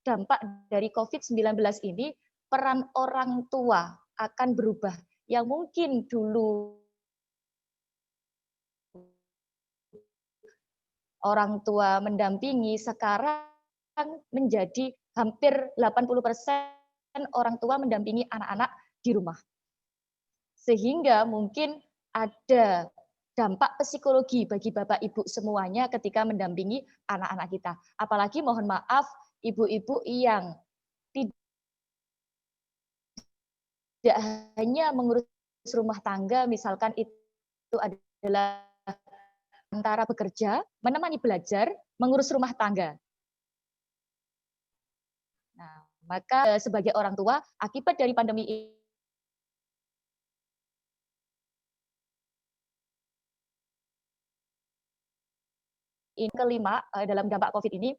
dampak dari COVID-19 ini, peran orang tua akan berubah. Yang mungkin dulu orang tua mendampingi, sekarang menjadi hampir 80% orang tua mendampingi anak-anak di rumah. Sehingga mungkin ada dampak psikologi bagi Bapak Ibu semuanya ketika mendampingi anak-anak kita. Apalagi mohon maaf ibu-ibu yang tidak hanya mengurus rumah tangga, misalkan itu adalah antara bekerja, menemani belajar, mengurus rumah tangga. Nah, maka sebagai orang tua, akibat dari pandemi ini kelima, dalam dampak COVID ini,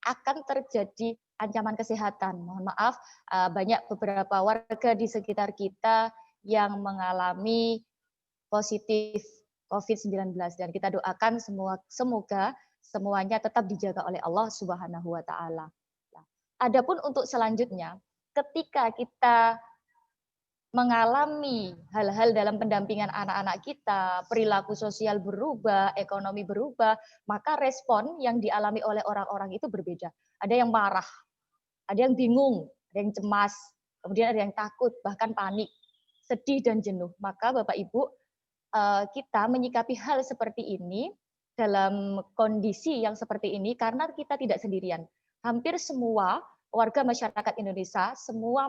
akan terjadi ancaman kesehatan. Mohon maaf, banyak beberapa warga di sekitar kita yang mengalami positif COVID-19 dan kita doakan semoga semuanya tetap dijaga oleh Allah Subhanahu wa taala. Adapun untuk selanjutnya, ketika kita mengalami hal-hal dalam pendampingan anak-anak kita, perilaku sosial berubah, ekonomi berubah, maka respon yang dialami oleh orang-orang itu berbeda. Ada yang marah, ada yang bingung, ada yang cemas, kemudian ada yang takut, bahkan panik, sedih dan jenuh. Maka Bapak Ibu, kita menyikapi hal seperti ini dalam kondisi yang seperti ini karena kita tidak sendirian. Hampir semua warga masyarakat Indonesia semua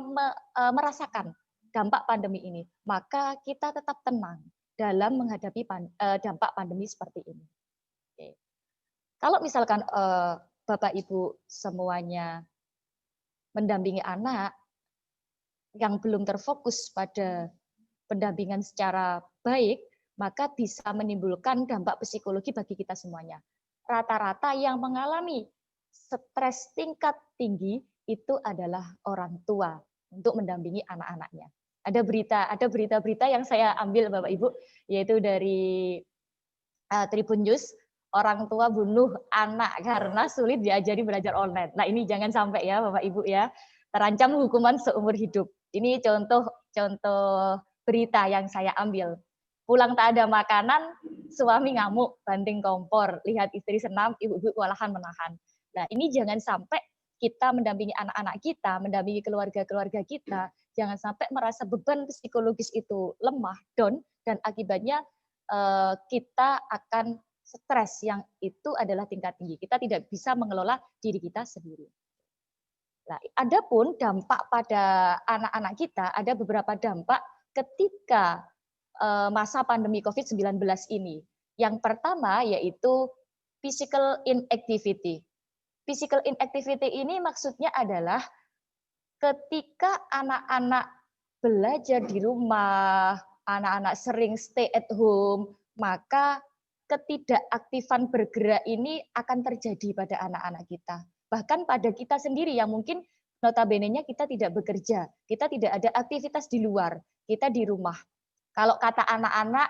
merasakan dampak pandemi ini. Maka kita tetap tenang dalam menghadapi dampak pandemi seperti ini. Oke. Kalau misalkan Bapak Ibu semuanya mendampingi anak yang belum terfokus pada pendampingan secara baik, maka bisa menimbulkan dampak psikologi bagi kita semuanya. Rata-rata yang mengalami stres tingkat tinggi itu adalah orang tua untuk mendampingi anak-anaknya. Ada berita-berita yang saya ambil Bapak Ibu, yaitu dari Tribun News, orang tua bunuh anak karena sulit diajari belajar online. Nah, ini jangan sampai ya Bapak Ibu ya, terancam hukuman seumur hidup. Ini contoh berita yang saya ambil. Pulang tak ada makanan, suami ngamuk, banting kompor, lihat istri senam, ibu-ibu kewalahan menahan. Nah, ini jangan sampai kita mendampingi anak-anak kita, mendampingi keluarga-keluarga kita, jangan sampai merasa beban psikologis itu lemah, down, dan akibatnya kita akan stres yang itu adalah tingkat tinggi. Kita tidak bisa mengelola diri kita sendiri. Nah, adapun dampak pada anak-anak kita, ada beberapa dampak ketika masa pandemi COVID-19 ini. Yang pertama yaitu physical inactivity. Physical inactivity ini maksudnya adalah ketika anak-anak belajar di rumah, anak-anak sering stay at home, maka ketidakaktifan bergerak ini akan terjadi pada anak-anak kita. Bahkan pada kita sendiri yang mungkin notabene-nya kita tidak bekerja, kita tidak ada aktivitas di luar, kita di rumah. Kalau kata anak-anak,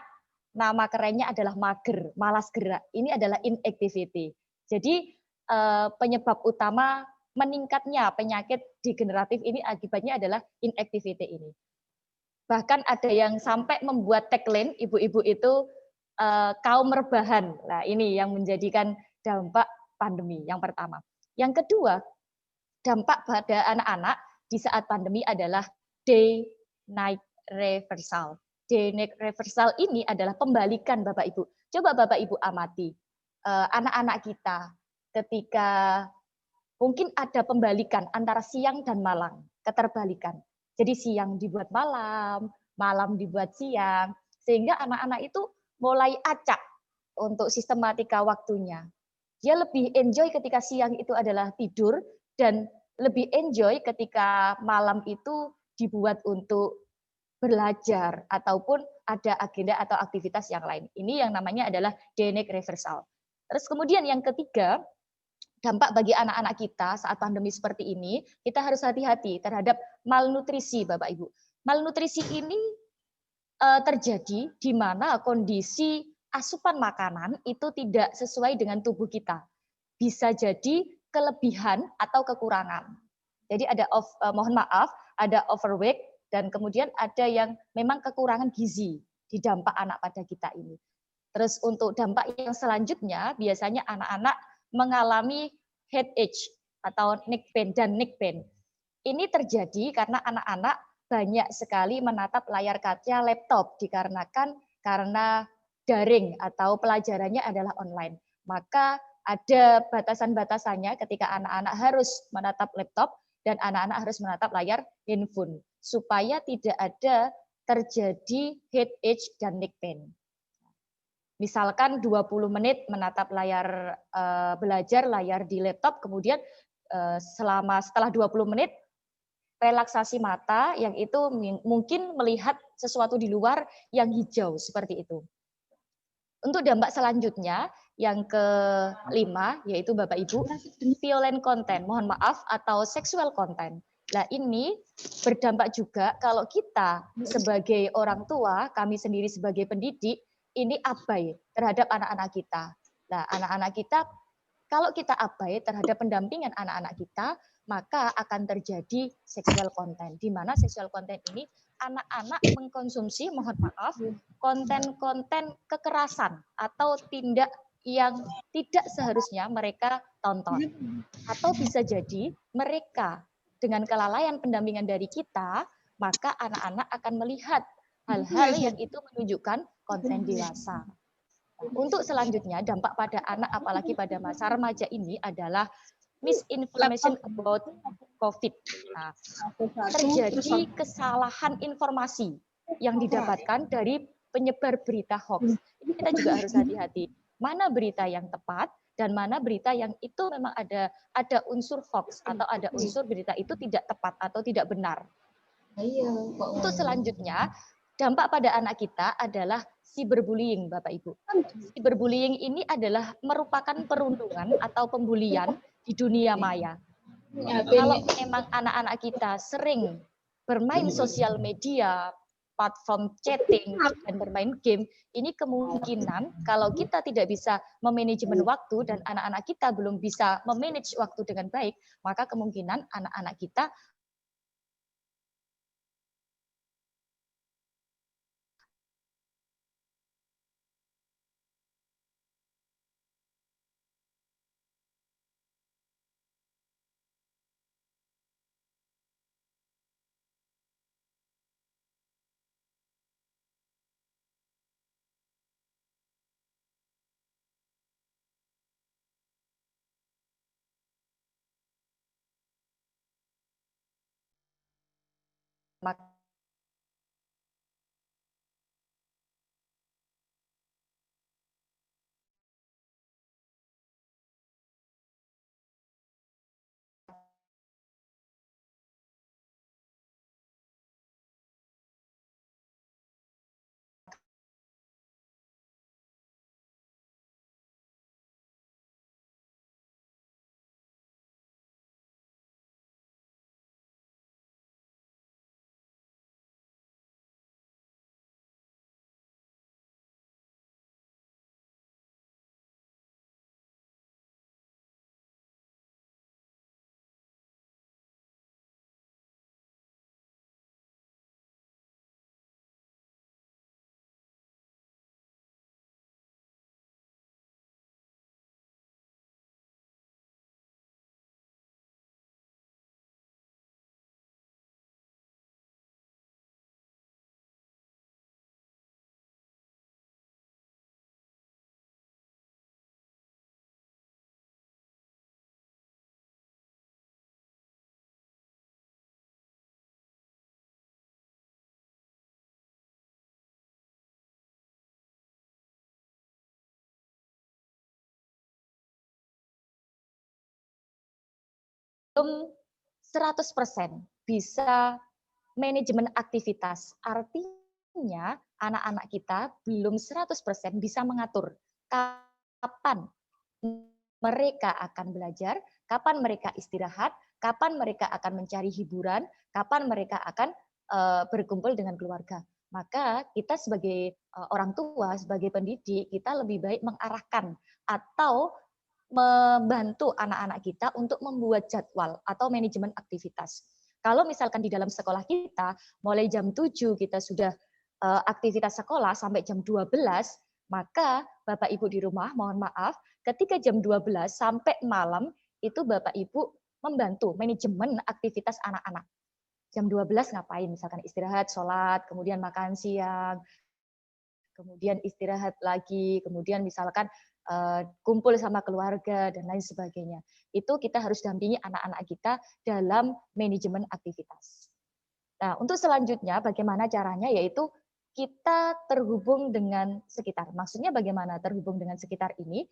nama kerennya adalah mager, malas gerak. Ini adalah inactivity. Jadi penyebab utama meningkatnya penyakit degeneratif ini akibatnya adalah inactivity ini. Bahkan ada yang sampai membuat tagline ibu-ibu itu kaum rebahan. Nah, ini yang menjadikan dampak pandemi yang pertama. Yang kedua, dampak pada anak-anak di saat pandemi adalah day-night reversal. Day-night reversal ini adalah pembalikan Bapak Ibu. Coba Bapak Ibu amati anak-anak kita ketika mungkin ada pembalikan antara siang dan malam, keterbalikan. Jadi siang dibuat malam, malam dibuat siang, sehingga anak-anak itu mulai acak untuk sistematika waktunya. Dia lebih enjoy ketika siang itu adalah tidur dan lebih enjoy ketika malam itu dibuat untuk belajar ataupun ada agenda atau aktivitas yang lain. Ini yang namanya adalah day-night reversal. Terus kemudian yang ketiga, dampak bagi anak-anak kita saat pandemi seperti ini, kita harus hati-hati terhadap malnutrisi, Bapak Ibu. Malnutrisi ini terjadi di mana kondisi asupan makanan itu tidak sesuai dengan tubuh kita. Bisa jadi kelebihan atau kekurangan. Jadi ada mohon maaf, ada overweight dan kemudian ada yang memang kekurangan gizi di dampak anak pada kita ini. Terus untuk dampak yang selanjutnya biasanya anak-anak mengalami headache atau neck pain dan neck pain. Ini terjadi karena anak-anak banyak sekali menatap layar kaca laptop dikarenakan karena daring atau pelajarannya adalah online. Maka ada batasan-batasannya ketika anak-anak harus menatap laptop dan anak-anak harus menatap layar handphone supaya tidak ada terjadi headache dan neck pain. Misalkan 20 menit menatap layar belajar layar di laptop, kemudian setelah 20 menit relaksasi mata yang itu mungkin melihat sesuatu di luar yang hijau seperti itu. Untuk dampak selanjutnya yang kelima yaitu Bapak Ibu violent content, mohon maaf atau sexual content. Nah ini berdampak juga kalau kita sebagai orang tua, kami sendiri sebagai pendidik ini abai terhadap anak-anak kita. Nah anak-anak kita kalau kita abai terhadap pendampingan anak-anak kita, maka akan terjadi sexual content. Di mana sexual content ini anak-anak mengkonsumsi, mohon maaf, konten-konten kekerasan atau tindak yang tidak seharusnya mereka tonton. Atau bisa jadi mereka dengan kelalaian pendampingan dari kita, maka anak-anak akan melihat hal-hal yang itu menunjukkan konten dewasa. Untuk selanjutnya, dampak pada anak apalagi pada masa remaja ini adalah misinformation about COVID. Nah, terjadi kesalahan informasi yang didapatkan dari penyebar berita hoax. Ini kita juga harus hati-hati. Mana berita yang tepat dan mana berita yang itu memang ada unsur hoax atau ada unsur berita itu tidak tepat atau tidak benar. Untuk selanjutnya, dampak pada anak kita adalah cyberbullying, Bapak Ibu. Cyberbullying ini adalah merupakan perundungan atau pembulian di dunia maya. Kalau memang anak-anak kita sering bermain sosial media, platform chatting, dan bermain game, ini kemungkinan kalau kita tidak bisa memanajemen waktu dan anak-anak kita belum bisa memanage waktu dengan baik, maka kemungkinan anak-anak kita belum 100% bisa manajemen aktivitas. Artinya anak-anak kita belum 100% bisa mengatur kapan mereka akan belajar, kapan mereka istirahat, kapan mereka akan mencari hiburan, kapan mereka akan berkumpul dengan keluarga. Maka kita sebagai orang tua, sebagai pendidik, kita lebih baik mengarahkan atau membantu anak-anak kita untuk membuat jadwal atau manajemen aktivitas. Kalau misalkan di dalam sekolah kita, mulai jam 7 kita sudah aktivitas sekolah sampai jam 12, maka Bapak Ibu di rumah, mohon maaf, ketika jam 12 sampai malam, itu Bapak Ibu membantu manajemen aktivitas anak-anak. Jam 12 ngapain? Misalkan istirahat, sholat, kemudian makan siang, kemudian istirahat lagi, kemudian misalkan kumpul sama keluarga dan lain sebagainya. Itu kita harus dampingi anak-anak kita dalam manajemen aktivitas. Nah, untuk selanjutnya bagaimana caranya, yaitu kita terhubung dengan sekitar. Maksudnya bagaimana terhubung dengan sekitar ini?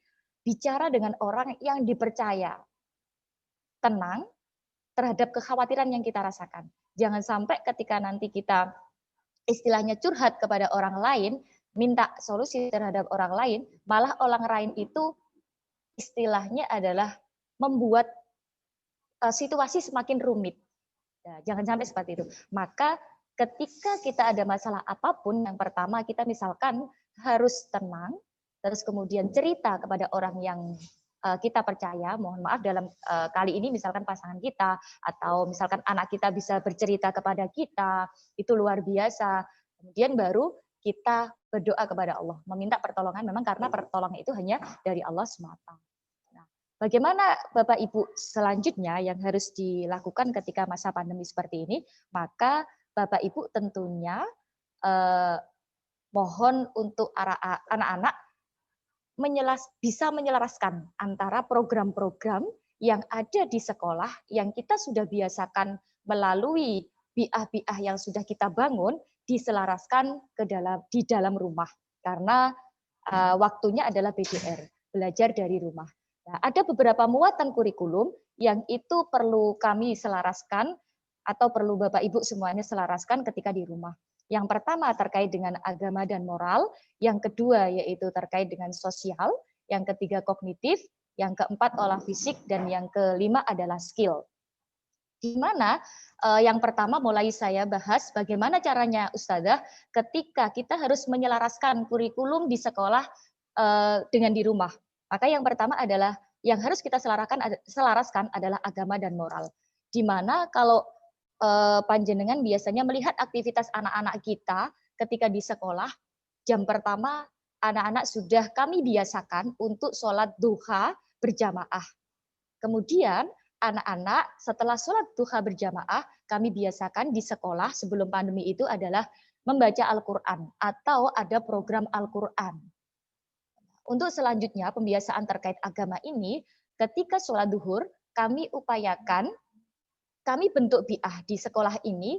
Bicara dengan orang yang dipercaya, tenang terhadap kekhawatiran yang kita rasakan. Jangan sampai ketika nanti kita istilahnya curhat kepada orang lain, minta solusi terhadap orang lain, malah orang lain itu istilahnya adalah membuat situasi semakin rumit. Ya, jangan sampai seperti itu. Maka ketika kita ada masalah apapun, yang pertama kita misalkan harus tenang, terus kemudian cerita kepada orang yang kita percaya, mohon maaf dalam kali ini misalkan pasangan kita, atau misalkan anak kita bisa bercerita kepada kita, itu luar biasa. Kemudian baru kita berdoa kepada Allah, meminta pertolongan memang karena pertolongan itu hanya dari Allah semata. Bagaimana Bapak Ibu selanjutnya yang harus dilakukan ketika masa pandemi seperti ini? Maka Bapak Ibu tentunya mohon untuk anak-anak bisa menyelaraskan antara program-program yang ada di sekolah yang kita sudah biasakan melalui biah-biah yang sudah kita bangun, diselaraskan di dalam rumah. Karena waktunya adalah BDR, belajar dari rumah. Nah, ada beberapa muatan kurikulum yang itu perlu kami selaraskan atau perlu Bapak Ibu semuanya selaraskan ketika di rumah. Yang pertama terkait dengan agama dan moral, yang kedua yaitu terkait dengan sosial, yang ketiga kognitif, yang keempat olah fisik, dan yang kelima adalah skill. Di mana yang pertama mulai saya bahas bagaimana caranya Ustazah ketika kita harus menyelaraskan kurikulum di sekolah dengan di rumah. Maka yang pertama adalah yang harus kita selaraskan adalah agama dan moral. Di mana kalau panjenengan biasanya melihat aktivitas anak-anak kita ketika di sekolah, jam pertama anak-anak sudah kami biasakan untuk sholat duha berjamaah. Kemudian anak-anak setelah sholat duha berjamaah, kami biasakan di sekolah sebelum pandemi itu adalah membaca Al-Quran atau ada program Al-Quran. Untuk selanjutnya, pembiasaan terkait agama ini, ketika sholat duhur, kami upayakan, kami bentuk biah di sekolah ini,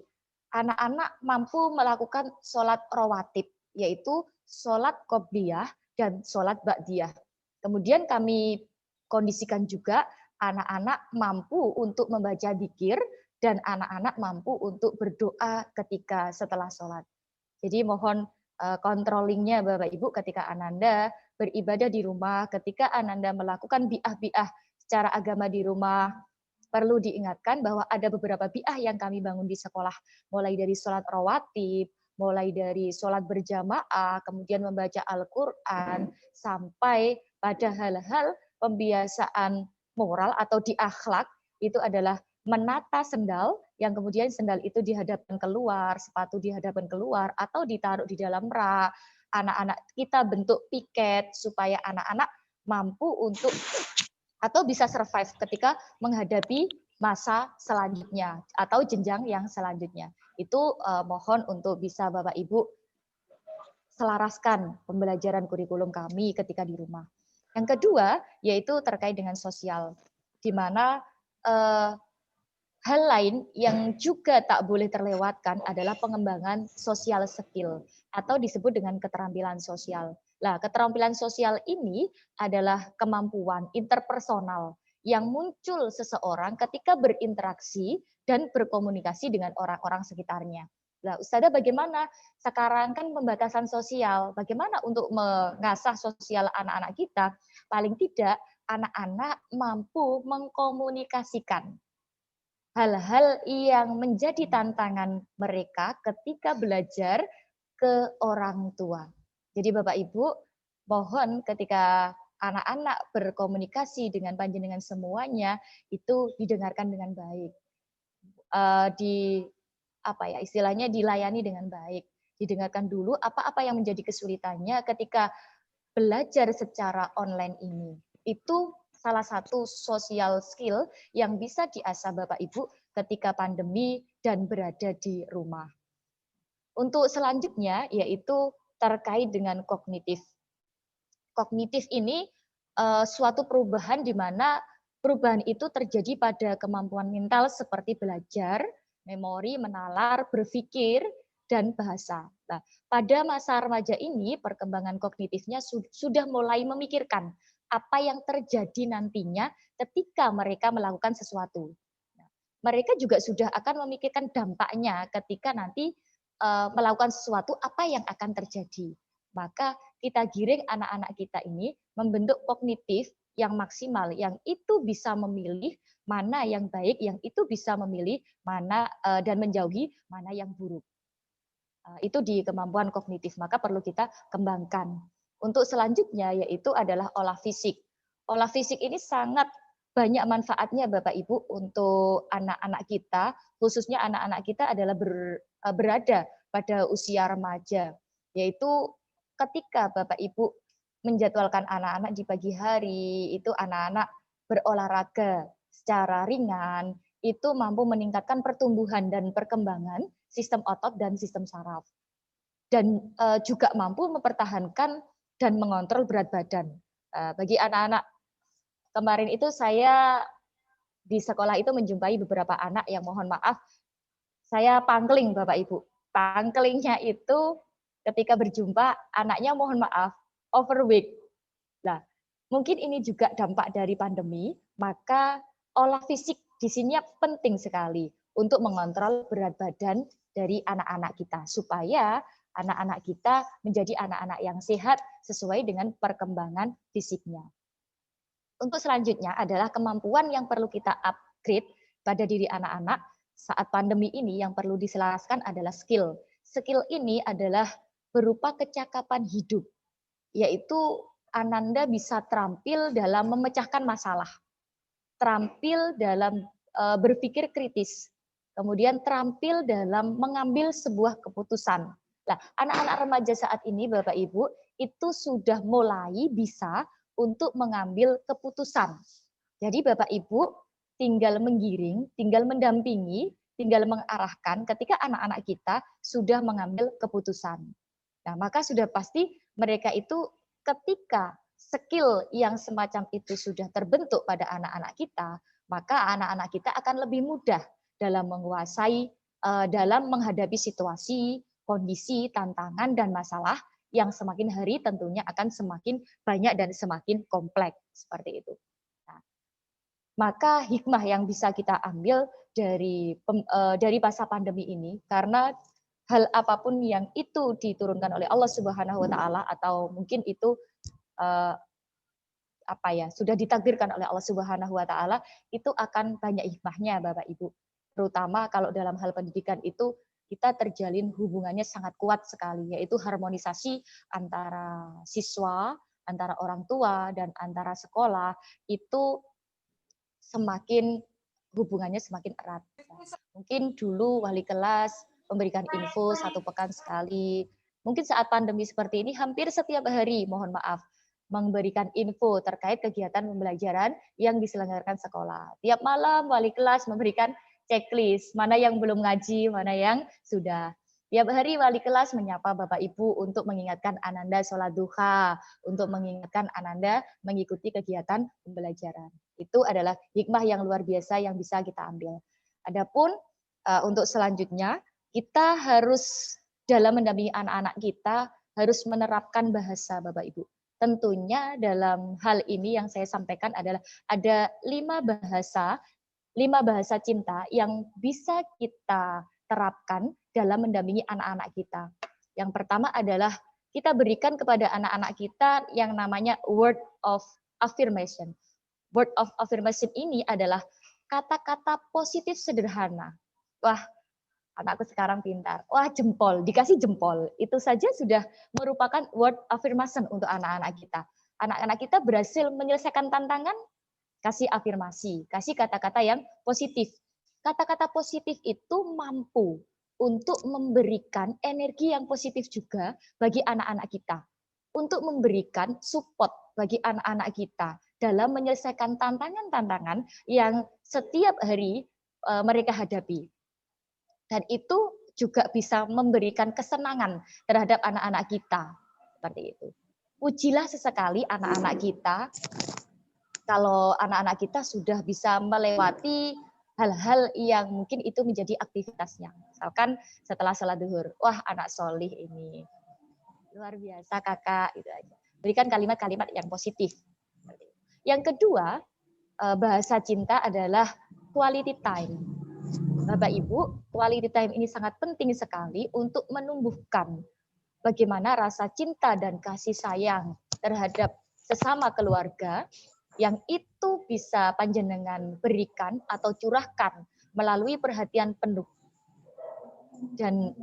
anak-anak mampu melakukan sholat rawatib, yaitu sholat qobliyah dan sholat ba'diyah. Kemudian kami kondisikan juga anak-anak mampu untuk membaca dzikir dan anak-anak mampu untuk berdoa ketika setelah sholat. Jadi mohon controllingnya Bapak Ibu ketika Ananda beribadah di rumah, ketika Ananda melakukan biah-biah secara agama di rumah, perlu diingatkan bahwa ada beberapa biah yang kami bangun di sekolah, mulai dari sholat rawatib, mulai dari sholat berjamaah, kemudian membaca Al-Quran, sampai pada hal-hal pembiasaan moral atau di akhlak, itu adalah menata sendal, yang kemudian sendal itu dihadapkan keluar, sepatu dihadapkan keluar, atau ditaruh di dalam rak. Anak-anak kita bentuk piket, supaya anak-anak mampu untuk atau bisa survive ketika menghadapi masa selanjutnya atau jenjang yang selanjutnya. Itu mohon untuk bisa Bapak Ibu selaraskan pembelajaran kurikulum kami ketika di rumah. Yang kedua yaitu terkait dengan sosial, di mana hal lain yang juga tak boleh terlewatkan adalah pengembangan social skill atau disebut dengan keterampilan sosial. Nah, keterampilan sosial ini adalah kemampuan interpersonal yang muncul seseorang ketika berinteraksi dan berkomunikasi dengan orang-orang sekitarnya. Nah, Ustazah bagaimana sekarang kan pembatasan sosial, bagaimana untuk mengasah sosial anak-anak kita? Paling tidak anak-anak mampu mengkomunikasikan hal-hal yang menjadi tantangan mereka ketika belajar ke orang tua. Jadi Bapak Ibu, mohon ketika anak-anak berkomunikasi dengan panjenengan semuanya itu didengarkan dengan baik. Di apa ya, istilahnya dilayani dengan baik. Didengarkan dulu apa-apa yang menjadi kesulitannya ketika belajar secara online ini. Itu salah satu social skill yang bisa diasah Bapak Ibu ketika pandemi dan berada di rumah. Untuk selanjutnya yaitu terkait dengan kognitif. Kognitif ini suatu perubahan di mana perubahan itu terjadi pada kemampuan mental seperti belajar, memori, menalar, berpikir, dan bahasa. Nah, pada masa remaja ini perkembangan kognitifnya sudah mulai memikirkan apa yang terjadi nantinya ketika mereka melakukan sesuatu. Nah, mereka juga sudah akan memikirkan dampaknya ketika nanti melakukan sesuatu apa yang akan terjadi. Maka kita giring anak-anak kita ini membentuk kognitif yang maksimal, yang itu bisa memilih mana yang baik, yang itu bisa memilih mana dan menjauhi mana yang buruk. Itu di kemampuan kognitif, maka perlu kita kembangkan. Untuk selanjutnya yaitu adalah olah fisik. Olah fisik ini sangat banyak manfaatnya Bapak Ibu untuk anak-anak kita, khususnya anak-anak kita adalah berada pada usia remaja, yaitu ketika Bapak Ibu menjadwalkan anak-anak di pagi hari, itu anak-anak berolahraga secara ringan, itu mampu meningkatkan pertumbuhan dan perkembangan sistem otot dan sistem saraf. Dan juga mampu mempertahankan dan mengontrol berat badan. Bagi anak-anak, kemarin itu saya di sekolah itu menjumpai beberapa anak yang mohon maaf, saya pangkling Bapak Ibu. Pangkelingnya itu ketika berjumpa anaknya mohon maaf overweight. Nah, mungkin ini juga dampak dari pandemi, maka olah fisik di sini penting sekali untuk mengontrol berat badan dari anak-anak kita supaya anak-anak kita menjadi anak-anak yang sehat sesuai dengan perkembangan fisiknya. Untuk selanjutnya adalah kemampuan yang perlu kita upgrade pada diri anak-anak saat pandemi ini yang perlu diselaraskan adalah skill. Skill ini adalah berupa kecakapan hidup, yaitu Ananda bisa terampil dalam memecahkan masalah, terampil dalam berpikir kritis, kemudian terampil dalam mengambil sebuah keputusan. Nah, anak-anak remaja saat ini, Bapak Ibu, itu sudah mulai bisa untuk mengambil keputusan. Jadi Bapak Ibu tinggal menggiring, tinggal mendampingi, tinggal mengarahkan ketika anak-anak kita sudah mengambil keputusan. Nah, maka sudah pasti mereka itu ketika skill yang semacam itu sudah terbentuk pada anak-anak kita, maka anak-anak kita akan lebih mudah dalam menguasai, dalam menghadapi situasi, kondisi, tantangan, dan masalah yang semakin hari tentunya akan semakin banyak dan semakin kompleks seperti itu. Nah, maka hikmah yang bisa kita ambil dari masa pandemi ini, karena hal apapun yang itu diturunkan oleh Allah Subhanahu wa taala atau mungkin itu sudah ditakdirkan oleh Allah Subhanahu wa taala, itu akan banyak hikmahnya Bapak Ibu. Terutama kalau dalam hal pendidikan itu kita terjalin hubungannya sangat kuat sekali, yaitu harmonisasi antara siswa, antara orang tua dan antara sekolah itu semakin hubungannya semakin erat. Mungkin dulu wali kelas memberikan info 1 pekan sekali. Mungkin saat pandemi seperti ini hampir setiap hari, mohon maaf, memberikan info terkait kegiatan pembelajaran yang diselenggarakan sekolah. Tiap malam wali kelas memberikan checklist, mana yang belum ngaji, mana yang sudah. Tiap hari wali kelas menyapa Bapak Ibu untuk mengingatkan Ananda sholat duha, untuk mengingatkan Ananda mengikuti kegiatan pembelajaran. Itu adalah hikmah yang luar biasa yang bisa kita ambil. Adapun untuk selanjutnya, kita harus dalam mendampingi anak-anak kita harus menerapkan bahasa Bapak Ibu. Tentunya dalam hal ini yang saya sampaikan adalah ada 5 bahasa cinta yang bisa kita terapkan dalam mendampingi anak-anak kita. Yang pertama adalah kita berikan kepada anak-anak kita yang namanya word of affirmation. Word of affirmation ini adalah kata-kata positif sederhana. Wah, anakku sekarang pintar. Wah, jempol, dikasih jempol. Itu saja sudah merupakan word affirmation untuk anak-anak kita. anak-anak kita berhasil menyelesaikan tantangan, kasih afirmasi, kasih kata-kata yang positif. Kata-kata positif itu mampu untuk memberikan energi yang positif juga bagi anak-anak kita. Untuk memberikan support bagi anak-anak kita dalam menyelesaikan tantangan-tantangan yang setiap hari mereka hadapi. Dan itu juga bisa memberikan kesenangan terhadap anak-anak kita. Seperti itu. Pujilah sesekali anak-anak kita kalau anak-anak kita sudah bisa melewati hal-hal yang mungkin itu menjadi aktivitasnya. Misalkan setelah salat zuhur, wah anak solih ini, luar biasa kakak, itu aja. Berikan kalimat-kalimat yang positif. Yang kedua, bahasa cinta adalah quality time. Bapak Ibu, quality time ini sangat penting sekali untuk menumbuhkan bagaimana rasa cinta dan kasih sayang terhadap sesama keluarga, yang itu bisa panjenengan berikan atau curahkan melalui perhatian penuh. Dan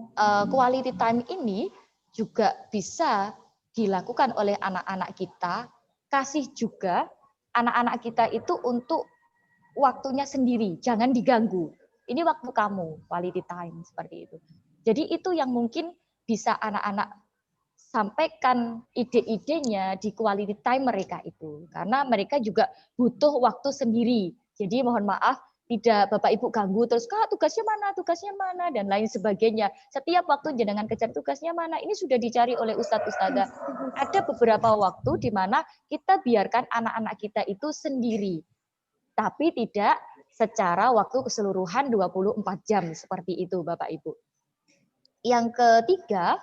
quality time ini juga bisa dilakukan oleh anak-anak kita, kasih juga anak-anak kita itu untuk waktunya sendiri, jangan diganggu. Ini waktu kamu, quality time, seperti itu. Jadi itu yang mungkin bisa anak-anak sampaikan ide-idenya di quality time mereka itu. Karena mereka juga butuh waktu sendiri. Jadi mohon maaf, tidak Bapak Ibu ganggu terus, Kak tugasnya mana, dan lain sebagainya. Setiap waktu jenengan kejar tugasnya mana, ini sudah dicari oleh Ustadz Ustadzah. Ada beberapa waktu di mana kita biarkan anak-anak kita itu sendiri. Tapi tidak secara waktu keseluruhan 24 jam, seperti itu Bapak Ibu. Yang ketiga,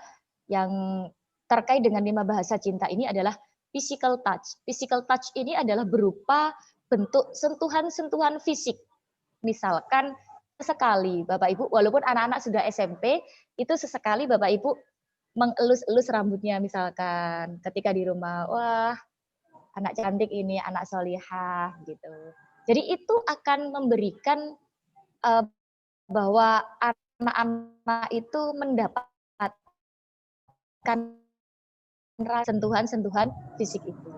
yang terkait dengan 5 bahasa cinta ini adalah physical touch. Physical touch ini adalah berupa bentuk sentuhan-sentuhan fisik. Misalkan sesekali Bapak Ibu, walaupun anak-anak sudah SMP, itu sesekali Bapak Ibu mengelus-elus rambutnya misalkan ketika di rumah, wah anak cantik ini, anak solihah gitu. Jadi itu akan memberikan bahwa anak-anak itu mendapatkan sentuhan-sentuhan fisik itu.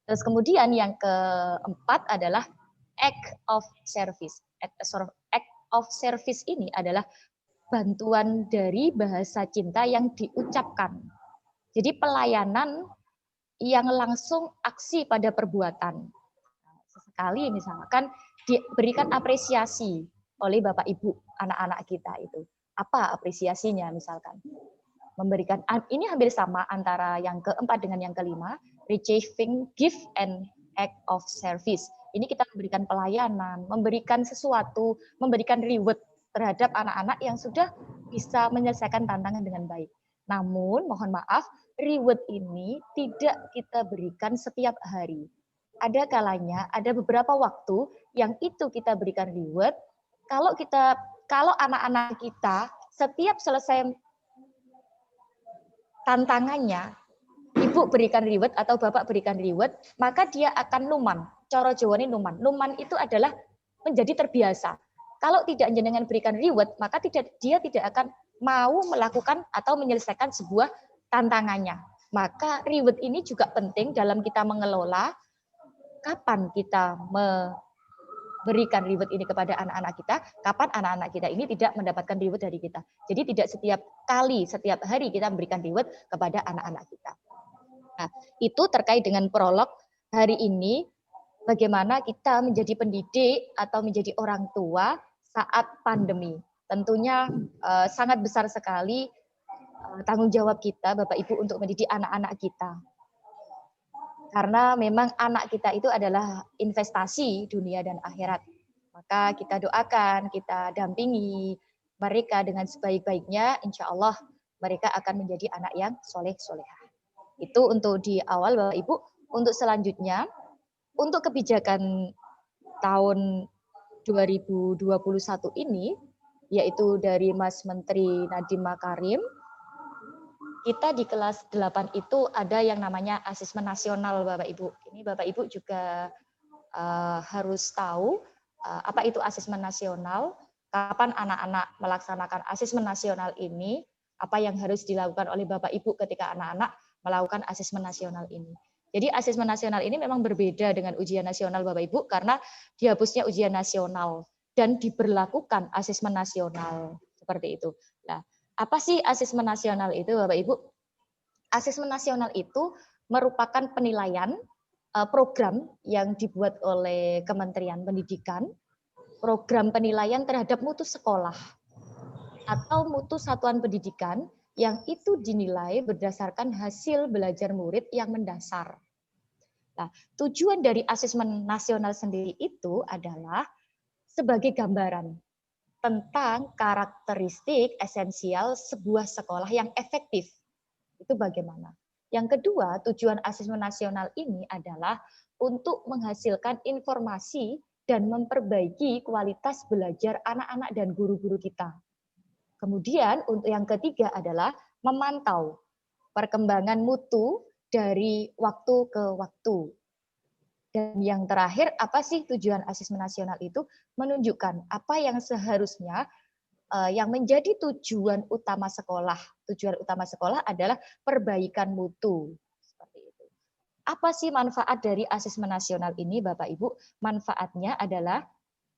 Terus kemudian yang keempat adalah act of service. Act of service ini adalah bantuan dari bahasa cinta yang diucapkan. Jadi pelayanan yang langsung aksi pada perbuatan. Sesekali misalkan diberikan apresiasi oleh Bapak Ibu anak-anak kita itu. Apa apresiasinya misalkan? Memberikan, ini hampir sama antara yang keempat dengan yang kelima, receiving gift and act of service. Ini kita memberikan pelayanan, memberikan sesuatu, memberikan reward terhadap anak-anak yang sudah bisa menyelesaikan tantangan dengan baik. Namun, mohon maaf, reward ini tidak kita berikan setiap hari. Ada kalanya, ada beberapa waktu yang itu kita berikan reward. Kalau anak-anak kita setiap selesai tantangannya, ibu berikan reward atau bapak berikan reward, maka dia akan numan. Coro Jawa ini numan. Numan itu adalah menjadi terbiasa. Kalau tidak jenengan berikan reward, maka dia tidak akan mau melakukan atau menyelesaikan sebuah tantangannya. Maka reward ini juga penting dalam kita mengelola kapan kita berikan reward ini kepada anak-anak kita, kapan anak-anak kita ini tidak mendapatkan reward dari kita. Jadi tidak setiap kali, setiap hari kita memberikan reward kepada anak-anak kita. Nah, itu terkait dengan prolog hari ini, bagaimana kita menjadi pendidik atau menjadi orang tua saat pandemi. Tentunya sangat besar sekali tanggung jawab kita, Bapak Ibu, untuk mendidik anak-anak kita. Karena memang anak kita itu adalah investasi dunia dan akhirat. Maka kita doakan, kita dampingi mereka dengan sebaik-baiknya. Insya Allah mereka akan menjadi anak yang soleh-solehah. Itu untuk di awal Bapak Ibu. Untuk selanjutnya, untuk kebijakan tahun 2021 ini, yaitu dari Mas Menteri Nadiem Makarim, kita di kelas 8 itu ada yang namanya asesmen nasional Bapak Ibu. Ini Bapak Ibu juga harus tahu apa itu asesmen nasional, kapan anak-anak melaksanakan asesmen nasional ini, apa yang harus dilakukan oleh Bapak Ibu ketika anak-anak melakukan asesmen nasional ini. Jadi asesmen nasional ini memang berbeda dengan ujian nasional Bapak Ibu karena dihapusnya ujian nasional dan diberlakukan asesmen nasional seperti itu. Nah, apa sih asesmen nasional itu Bapak Ibu? Asesmen nasional itu merupakan penilaian program yang dibuat oleh Kementerian Pendidikan, program penilaian terhadap mutu sekolah atau mutu satuan pendidikan yang itu dinilai berdasarkan hasil belajar murid yang mendasar. Nah, tujuan dari asesmen nasional sendiri itu adalah sebagai gambaran tentang karakteristik esensial sebuah sekolah yang efektif. Itu bagaimana? Yang kedua, tujuan asesmen nasional ini adalah untuk menghasilkan informasi dan memperbaiki kualitas belajar anak-anak dan guru-guru kita. Kemudian untuk yang ketiga adalah memantau perkembangan mutu dari waktu ke waktu. Dan yang terakhir, apa sih tujuan asesmen nasional itu? Menunjukkan apa yang seharusnya yang menjadi tujuan utama sekolah. Tujuan utama sekolah adalah perbaikan mutu. Seperti itu. Apa sih manfaat dari asesmen nasional ini, Bapak Ibu? Manfaatnya adalah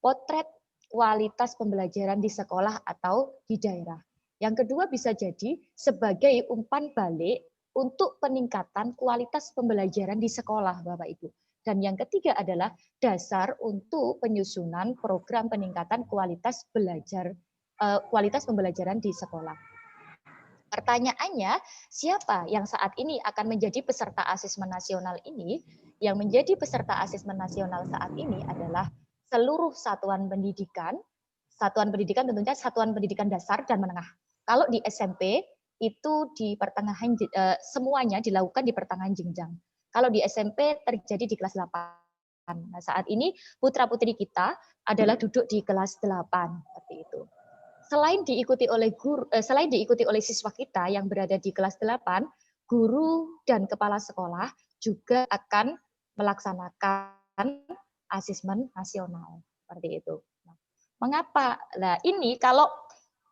potret kualitas pembelajaran di sekolah atau di daerah. Yang kedua bisa jadi sebagai umpan balik untuk peningkatan kualitas pembelajaran di sekolah, Bapak Ibu. Dan yang ketiga adalah dasar untuk penyusunan program peningkatan kualitas pembelajaran di sekolah. Pertanyaannya, siapa yang saat ini akan menjadi peserta asesmen nasional ini? Yang menjadi peserta asesmen nasional saat ini adalah seluruh satuan pendidikan tentunya satuan pendidikan dasar dan menengah. Kalau di SMP itu di pertengahan semuanya dilakukan di pertengahan jenjang. Kalau di SMP terjadi di kelas 8. Nah, saat ini putra-putri kita adalah duduk di kelas 8 seperti itu. Selain diikuti oleh siswa kita yang berada di kelas 8, guru dan kepala sekolah juga akan melaksanakan asesmen nasional seperti itu. Mengapa? Nah, ini kalau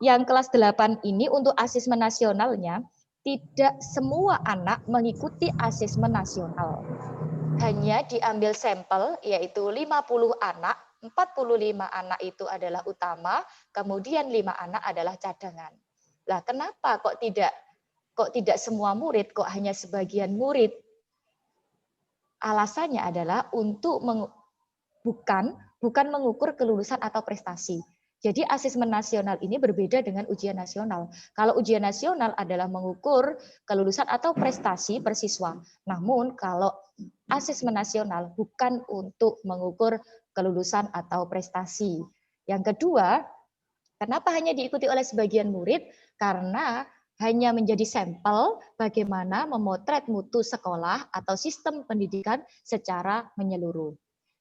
yang kelas 8 ini untuk asesmen nasionalnya tidak semua anak mengikuti asesmen nasional. Hanya diambil sampel yaitu 50 anak, 45 anak itu adalah utama, kemudian 5 anak adalah cadangan. Lah, kenapa kok tidak semua murid, kok hanya sebagian murid? Alasannya adalah untuk bukan mengukur kelulusan atau prestasi. Jadi asesmen nasional ini berbeda dengan ujian nasional. Kalau ujian nasional adalah mengukur kelulusan atau prestasi per siswa. Namun kalau asesmen nasional bukan untuk mengukur kelulusan atau prestasi. Yang kedua, kenapa hanya diikuti oleh sebagian murid? Karena hanya menjadi sampel bagaimana memotret mutu sekolah atau sistem pendidikan secara menyeluruh.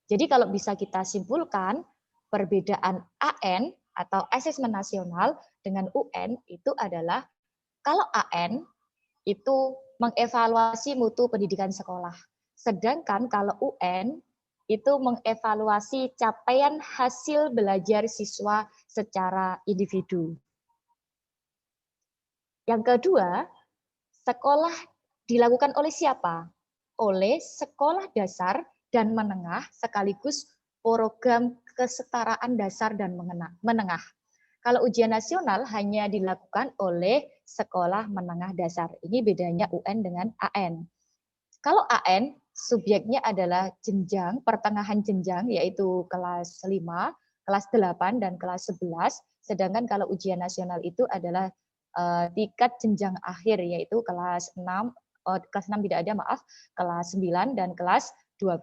Jadi kalau bisa kita simpulkan, perbedaan AN atau asesmen nasional dengan UN itu adalah kalau AN itu mengevaluasi mutu pendidikan sekolah. Sedangkan kalau UN itu mengevaluasi capaian hasil belajar siswa secara individu. Yang kedua, sekolah dilakukan oleh siapa? Oleh sekolah dasar dan menengah sekaligus program kesetaraan dasar dan menengah. Kalau ujian nasional hanya dilakukan oleh sekolah menengah dasar. Ini bedanya UN dengan AN. Kalau AN, subjeknya adalah jenjang, pertengahan jenjang, yaitu kelas 5, kelas 8, dan kelas 11. Sedangkan kalau ujian nasional itu adalah tingkat jenjang akhir, yaitu kelas 6, kelas 6 tidak ada, maaf, kelas 9 dan kelas 12.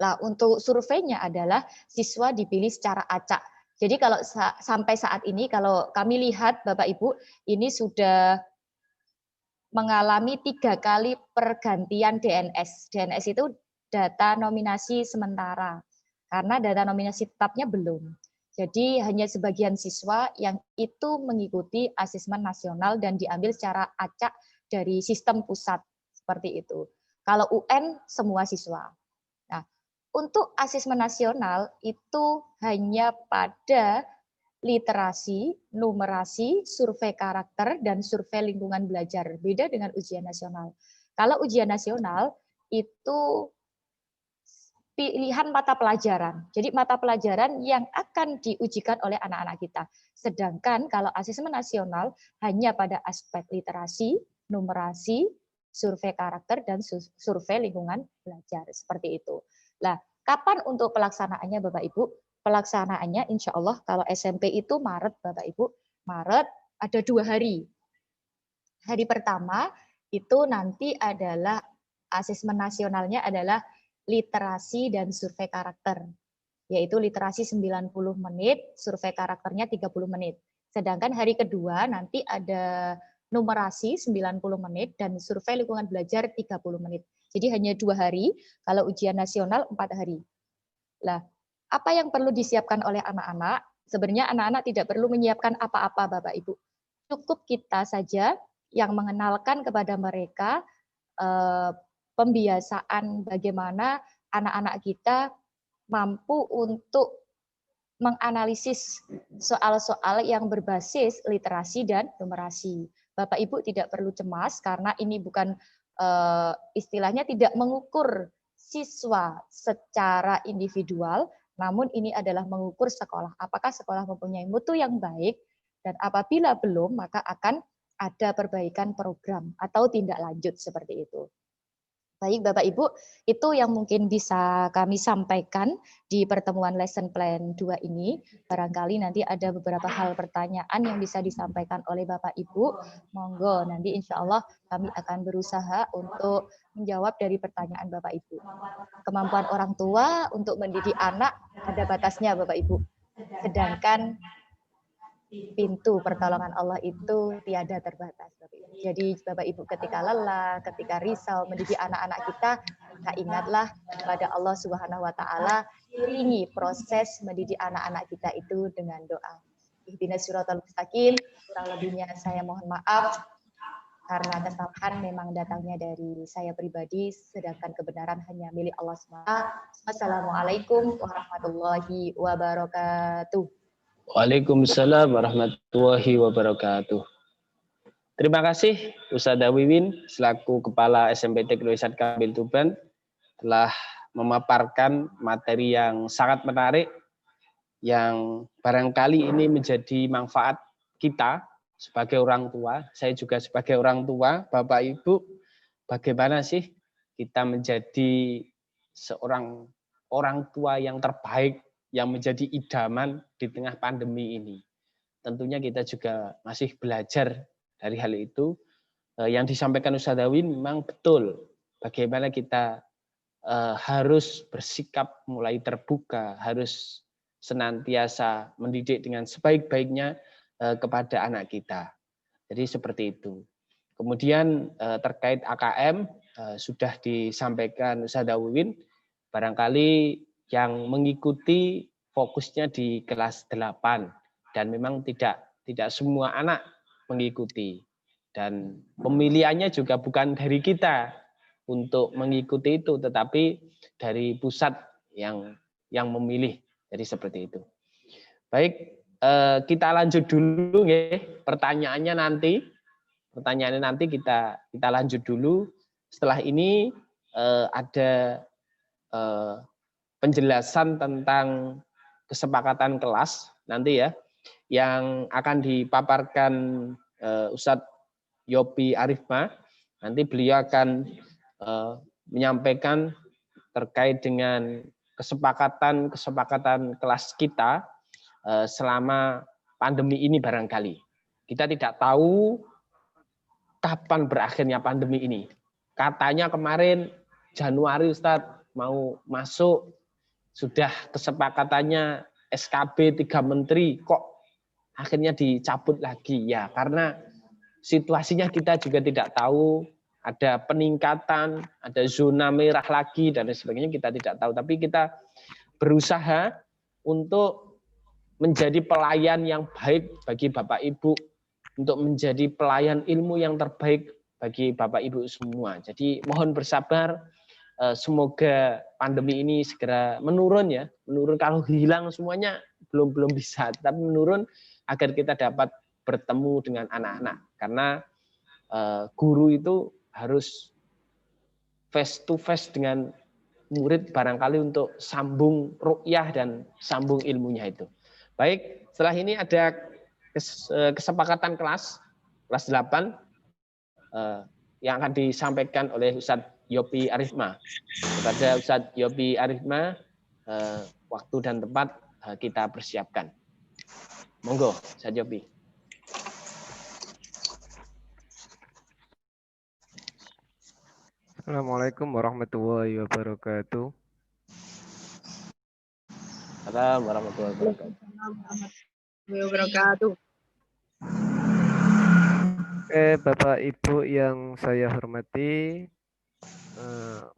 Nah, untuk surveinya adalah siswa dipilih secara acak. Jadi kalau sampai saat ini, kalau kami lihat Bapak Ibu, ini sudah mengalami 3 kali pergantian DNS. DNS itu data nominasi sementara, karena data nominasi tetapnya belum. Jadi hanya sebagian siswa yang itu mengikuti asesmen nasional dan diambil secara acak dari sistem pusat, seperti itu. Kalau UN, semua siswa. Nah, untuk asesmen nasional itu hanya pada literasi, numerasi, survei karakter, dan survei lingkungan belajar. Beda dengan ujian nasional. Kalau ujian nasional itu pilihan mata pelajaran. Jadi mata pelajaran yang akan diujikan oleh anak-anak kita. Sedangkan kalau asesmen nasional hanya pada aspek literasi, numerasi, survei karakter, dan survei lingkungan belajar. Seperti itu. Nah, kapan untuk pelaksanaannya Bapak Ibu? Pelaksanaannya insya Allah kalau SMP itu Maret Bapak Ibu. Maret ada 2 hari. Hari pertama itu nanti adalah asesmen nasionalnya adalah literasi dan survei karakter, yaitu literasi 90 menit, survei karakternya 30 menit. Sedangkan hari kedua nanti ada numerasi 90 menit dan survei lingkungan belajar 30 menit. Jadi hanya 2 hari, kalau ujian nasional 4 hari. Lah, apa yang perlu disiapkan oleh anak-anak? Sebenarnya anak-anak tidak perlu menyiapkan apa-apa Bapak Ibu. Cukup kita saja yang mengenalkan kepada mereka pembiasaan bagaimana anak-anak kita mampu untuk menganalisis soal-soal yang berbasis literasi dan numerasi. Bapak Ibu tidak perlu cemas karena ini bukan istilahnya tidak mengukur siswa secara individual, namun ini adalah mengukur sekolah. Apakah sekolah mempunyai mutu yang baik, dan apabila belum, maka akan ada perbaikan program atau tindak lanjut seperti itu. Baik Bapak Ibu, itu yang mungkin bisa kami sampaikan di pertemuan lesson plan 2 ini. Barangkali nanti ada beberapa hal pertanyaan yang bisa disampaikan oleh Bapak Ibu. Monggo, nanti insya Allah kami akan berusaha untuk menjawab dari pertanyaan Bapak Ibu. Kemampuan orang tua untuk mendidik anak ada batasnya Bapak Ibu. Sedangkan pintu pertolongan Allah itu tiada terbatas. Jadi Bapak Ibu ketika lelah, ketika risau mendidik anak-anak kita, maka ingatlah kepada Allah Subhanahu wa taala, iringi proses mendidik anak-anak kita itu dengan doa. Ihdinas siratal mustaqim, kurang lebihnya saya mohon maaf karena kesalahan memang datangnya dari saya pribadi, sedangkan kebenaran hanya milik Allah SWT. Wassalamualaikum warahmatullahi wabarakatuh. Waalaikumsalam warahmatullahi wabarakatuh. Terima kasih Ustadzah Wiwin selaku Kepala SMP Teknologi Syed Kamil Tuban telah memaparkan materi yang sangat menarik yang barangkali ini menjadi manfaat kita sebagai orang tua. Saya juga sebagai orang tua, Bapak Ibu, bagaimana sih kita menjadi seorang orang tua yang terbaik, yang menjadi idaman di tengah pandemi ini. Tentunya kita juga masih belajar dari hal itu. Yang disampaikan Ustadzah Win memang betul. Bagaimana kita harus bersikap mulai terbuka, harus senantiasa mendidik dengan sebaik-baiknya kepada anak kita. Jadi seperti itu. Kemudian terkait AKM sudah disampaikan Ustadzah Win, barangkali yang mengikuti fokusnya di kelas 8 dan memang tidak semua anak mengikuti dan pemilihannya juga bukan dari kita untuk mengikuti itu, tetapi dari pusat yang memilih. Jadi seperti itu. Baik, kita lanjut dulu ya. Pertanyaannya nanti kita lanjut dulu. Setelah ini ada penjelasan tentang kesepakatan kelas nanti ya, yang akan dipaparkan Ustadz Yopi Arifma. Nanti beliau akan menyampaikan terkait dengan kesepakatan kelas kita selama pandemi ini barangkali. Kita tidak tahu kapan berakhirnya pandemi ini. Katanya kemarin Januari Ustadz mau masuk, sudah kesepakatannya SKB 3 menteri, kok akhirnya dicabut lagi. Ya karena situasinya kita juga tidak tahu, ada peningkatan, ada zona merah lagi dan sebagainya, kita tidak tahu. Tapi kita berusaha untuk menjadi pelayan yang baik bagi Bapak Ibu, untuk menjadi pelayan ilmu yang terbaik bagi Bapak Ibu semua. Jadi mohon bersabar, semoga pandemi ini segera menurun ya, menurun. Kalau hilang semuanya belum bisa, tapi menurun agar kita dapat bertemu dengan anak-anak. Karena guru itu harus face to face dengan murid barangkali untuk sambung ruqyah dan sambung ilmunya itu. Baik, setelah ini ada kesepakatan kelas 8 yang akan disampaikan oleh Ustadz Yopi Arifma. Kepada Ustadz Yopi Arifma, waktu dan tempat kita persiapkan. Monggo, Ustadz Yopi. Assalamualaikum warahmatullahi wabarakatuh. Assalamualaikum warahmatullahi wabarakatuh. Oke, Bapak Ibu yang saya hormati,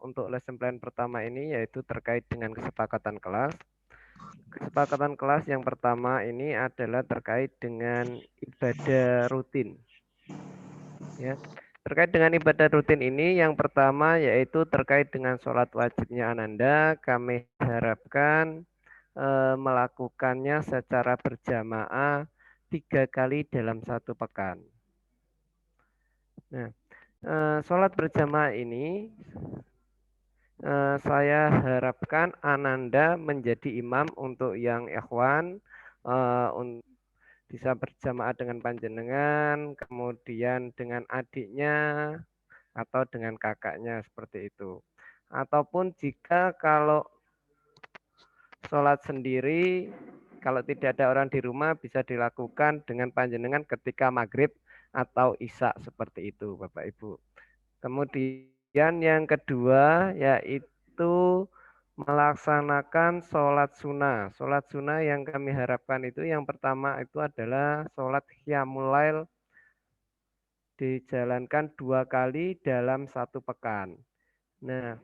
untuk lesson plan pertama ini yaitu terkait dengan kesepakatan kelas. Kesepakatan kelas yang pertama ini adalah terkait dengan ibadah rutin. Ya, terkait dengan ibadah rutin ini yang pertama yaitu terkait dengan sholat wajibnya Ananda. Kami harapkan melakukannya secara berjamaah 3 kali dalam 1 pekan. Nah, sholat berjamaah ini saya harapkan Ananda menjadi imam untuk yang ikhwan, bisa berjamaah dengan panjenengan, kemudian dengan adiknya atau dengan kakaknya seperti itu. Ataupun jika kalau sholat sendiri, kalau tidak ada orang di rumah bisa dilakukan dengan panjenengan ketika maghrib atau isya seperti itu Bapak Ibu. Kemudian yang kedua yaitu melaksanakan sholat sunnah. Sholat sunnah yang kami harapkan itu yang pertama itu adalah sholat qiyamul lail dijalankan 2 kali dalam 1 pekan. Nah,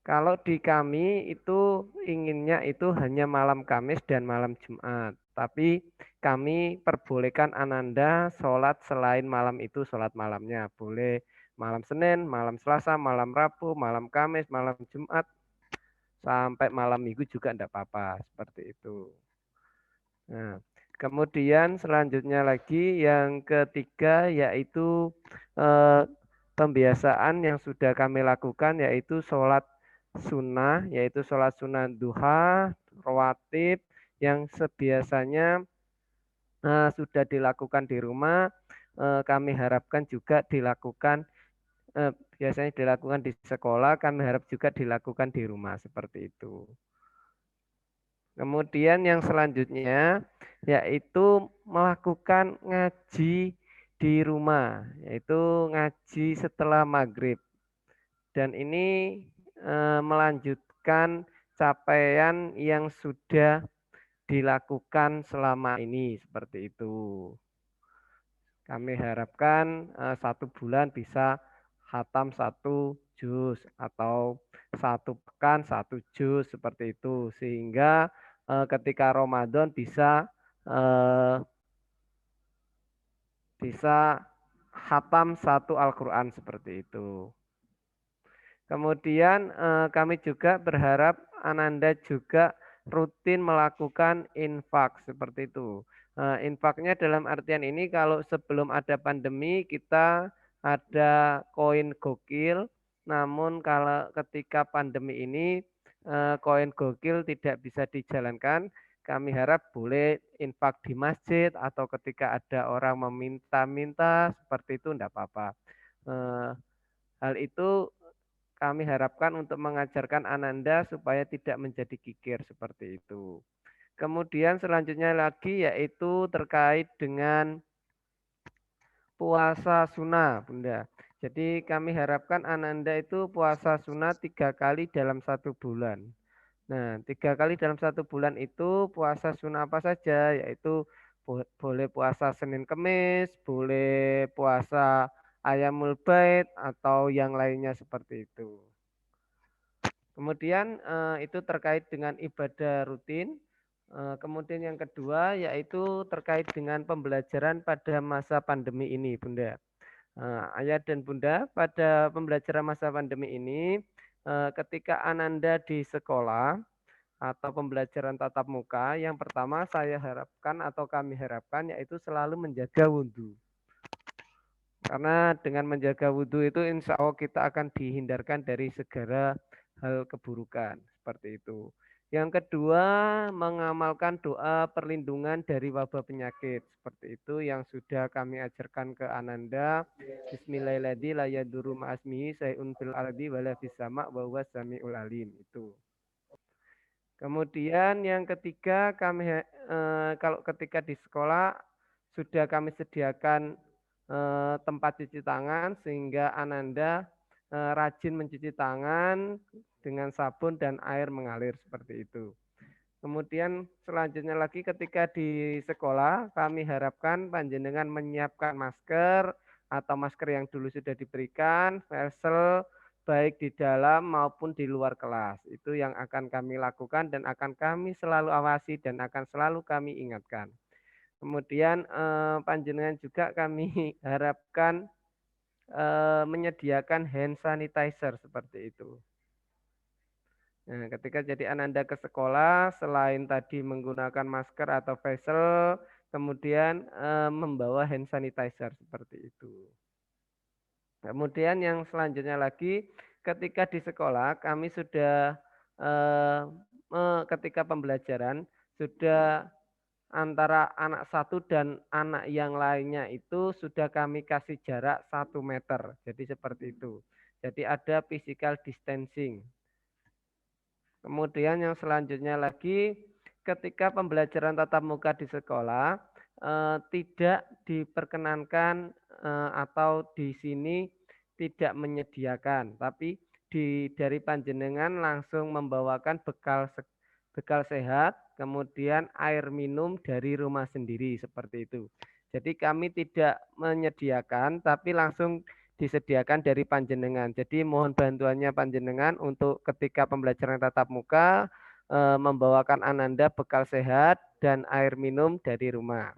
kalau di kami itu inginnya itu hanya malam Kamis dan malam Jumat. Tapi kami perbolehkan Ananda sholat selain malam itu sholat malamnya. Boleh malam Senin, malam Selasa, malam Rabu, malam Kamis, malam Jumat, sampai malam Minggu juga tidak apa-apa. Seperti itu. Nah, kemudian selanjutnya lagi yang ketiga yaitu pembiasaan yang sudah kami lakukan yaitu sholat sunnah, yaitu sholat sunnah duha, rawatib yang sebiasanya sudah dilakukan di rumah, kami harapkan juga dilakukan, biasanya dilakukan di sekolah, kami harap juga dilakukan di rumah seperti itu. Kemudian yang selanjutnya yaitu melakukan ngaji di rumah, yaitu ngaji setelah maghrib. Dan ini melanjutkan capaian yang sudah dilakukan selama ini seperti itu. Kami harapkan 1 bulan bisa khatam 1 juz atau 1 pekan 1 juz seperti itu, sehingga ketika Ramadan bisa khatam 1 Al-Quran seperti itu. Kemudian kami juga berharap Ananda juga rutin melakukan infak seperti itu. Infaknya dalam artian ini kalau sebelum ada pandemi kita ada koin gokil, namun kalau ketika pandemi ini koin gokil tidak bisa dijalankan, kami harap boleh infak di masjid atau ketika ada orang meminta-minta seperti itu tidak apa-apa. Hal itu kami harapkan untuk mengajarkan Ananda supaya tidak menjadi kikir seperti itu. Kemudian selanjutnya lagi yaitu terkait dengan puasa sunnah, Bunda. Jadi kami harapkan Ananda itu puasa sunnah 3 kali dalam 1 bulan. Nah, 3 kali dalam 1 bulan itu puasa sunnah apa saja, yaitu boleh puasa Senin Kemis, boleh puasa Ayamul Bait atau yang lainnya seperti itu. Kemudian itu terkait dengan ibadah rutin. Kemudian yang kedua yaitu terkait dengan pembelajaran pada masa pandemi ini, Bunda. Ayah dan Bunda, pada pembelajaran masa pandemi ini, ketika Ananda di sekolah atau pembelajaran tatap muka, yang pertama saya harapkan atau kami harapkan yaitu selalu menjaga wudhu. Karena dengan menjaga wudhu itu insya Allah kita akan dihindarkan dari segala hal keburukan. Seperti itu. Yang kedua, mengamalkan doa perlindungan dari wabah penyakit. Seperti itu yang sudah kami ajarkan ke Ananda. Bismillahirrahmanirrahim. La yadurru ma'asmihi say'un fil ardi wala fis sama' wa huwas sami'ul alim. Itu. Kemudian yang ketiga, kalau ketika di sekolah sudah kami sediakan tempat cuci tangan sehingga Ananda rajin mencuci tangan dengan sabun dan air mengalir seperti itu. Kemudian selanjutnya lagi ketika di sekolah kami harapkan panjenengan menyiapkan masker atau masker yang dulu sudah diberikan, facial baik di dalam maupun di luar kelas. Itu yang akan kami lakukan dan akan kami selalu awasi dan akan selalu kami ingatkan. Kemudian panjenengan juga kami harapkan menyediakan hand sanitizer seperti itu. Nah, ketika jadi Ananda ke sekolah, selain tadi menggunakan masker atau facial, kemudian membawa hand sanitizer seperti itu. Kemudian yang selanjutnya lagi, ketika di sekolah kami sudah ketika pembelajaran sudah antara anak satu dan anak yang lainnya itu sudah kami kasih jarak 1 meter. Jadi seperti itu. Jadi ada physical distancing. Kemudian yang selanjutnya lagi, ketika pembelajaran tatap muka di sekolah, tidak diperkenankan atau di sini tidak menyediakan, tapi dari panjenengan langsung membawakan bekal sehat, kemudian air minum dari rumah sendiri seperti itu. Jadi kami tidak menyediakan, tapi langsung disediakan dari panjenengan. Jadi mohon bantuannya panjenengan untuk ketika pembelajaran tatap muka membawakan Ananda bekal sehat dan air minum dari rumah.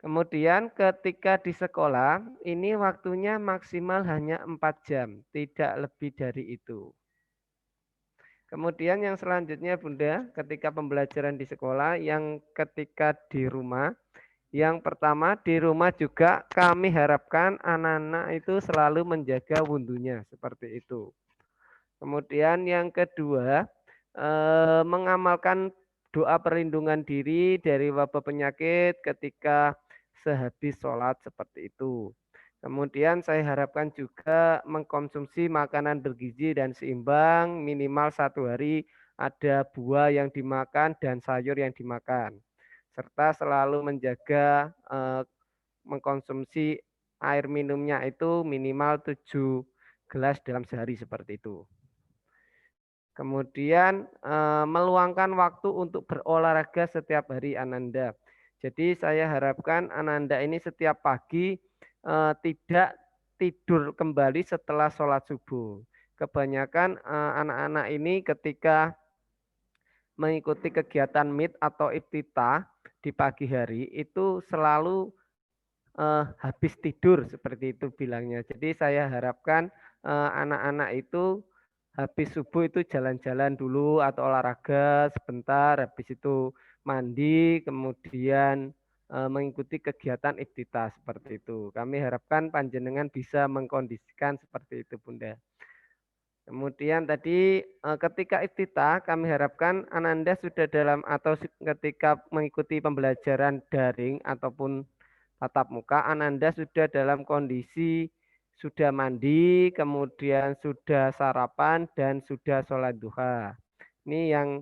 Kemudian ketika di sekolah ini waktunya maksimal hanya 4 jam, tidak lebih dari itu. Kemudian yang selanjutnya Bunda, ketika pembelajaran di sekolah, yang ketika di rumah, yang pertama di rumah juga kami harapkan anak-anak itu selalu menjaga wudhunya seperti itu. Kemudian yang kedua mengamalkan doa perlindungan diri dari wabah penyakit ketika sehabis sholat seperti itu. Kemudian saya harapkan juga mengkonsumsi makanan bergizi dan seimbang minimal 1 hari ada buah yang dimakan dan sayur yang dimakan. Serta selalu menjaga mengkonsumsi air minumnya itu minimal 7 gelas dalam sehari seperti itu. Kemudian meluangkan waktu untuk berolahraga setiap hari Ananda. Jadi saya harapkan Ananda ini setiap pagi tidak tidur kembali setelah sholat subuh. Kebanyakan anak-anak ini ketika mengikuti kegiatan meet atau iftitah di pagi hari itu selalu habis tidur seperti itu bilangnya. Jadi saya harapkan anak-anak itu habis subuh itu jalan-jalan dulu atau olahraga sebentar, habis itu mandi, kemudian mengikuti kegiatan iftitah seperti itu. Kami harapkan panjenengan bisa mengkondisikan seperti itu Bunda. Kemudian tadi ketika iftitah kami harapkan Ananda sudah dalam atau ketika mengikuti pembelajaran daring ataupun tatap muka, Ananda sudah dalam kondisi sudah mandi, kemudian sudah sarapan dan sudah sholat duha. Ini yang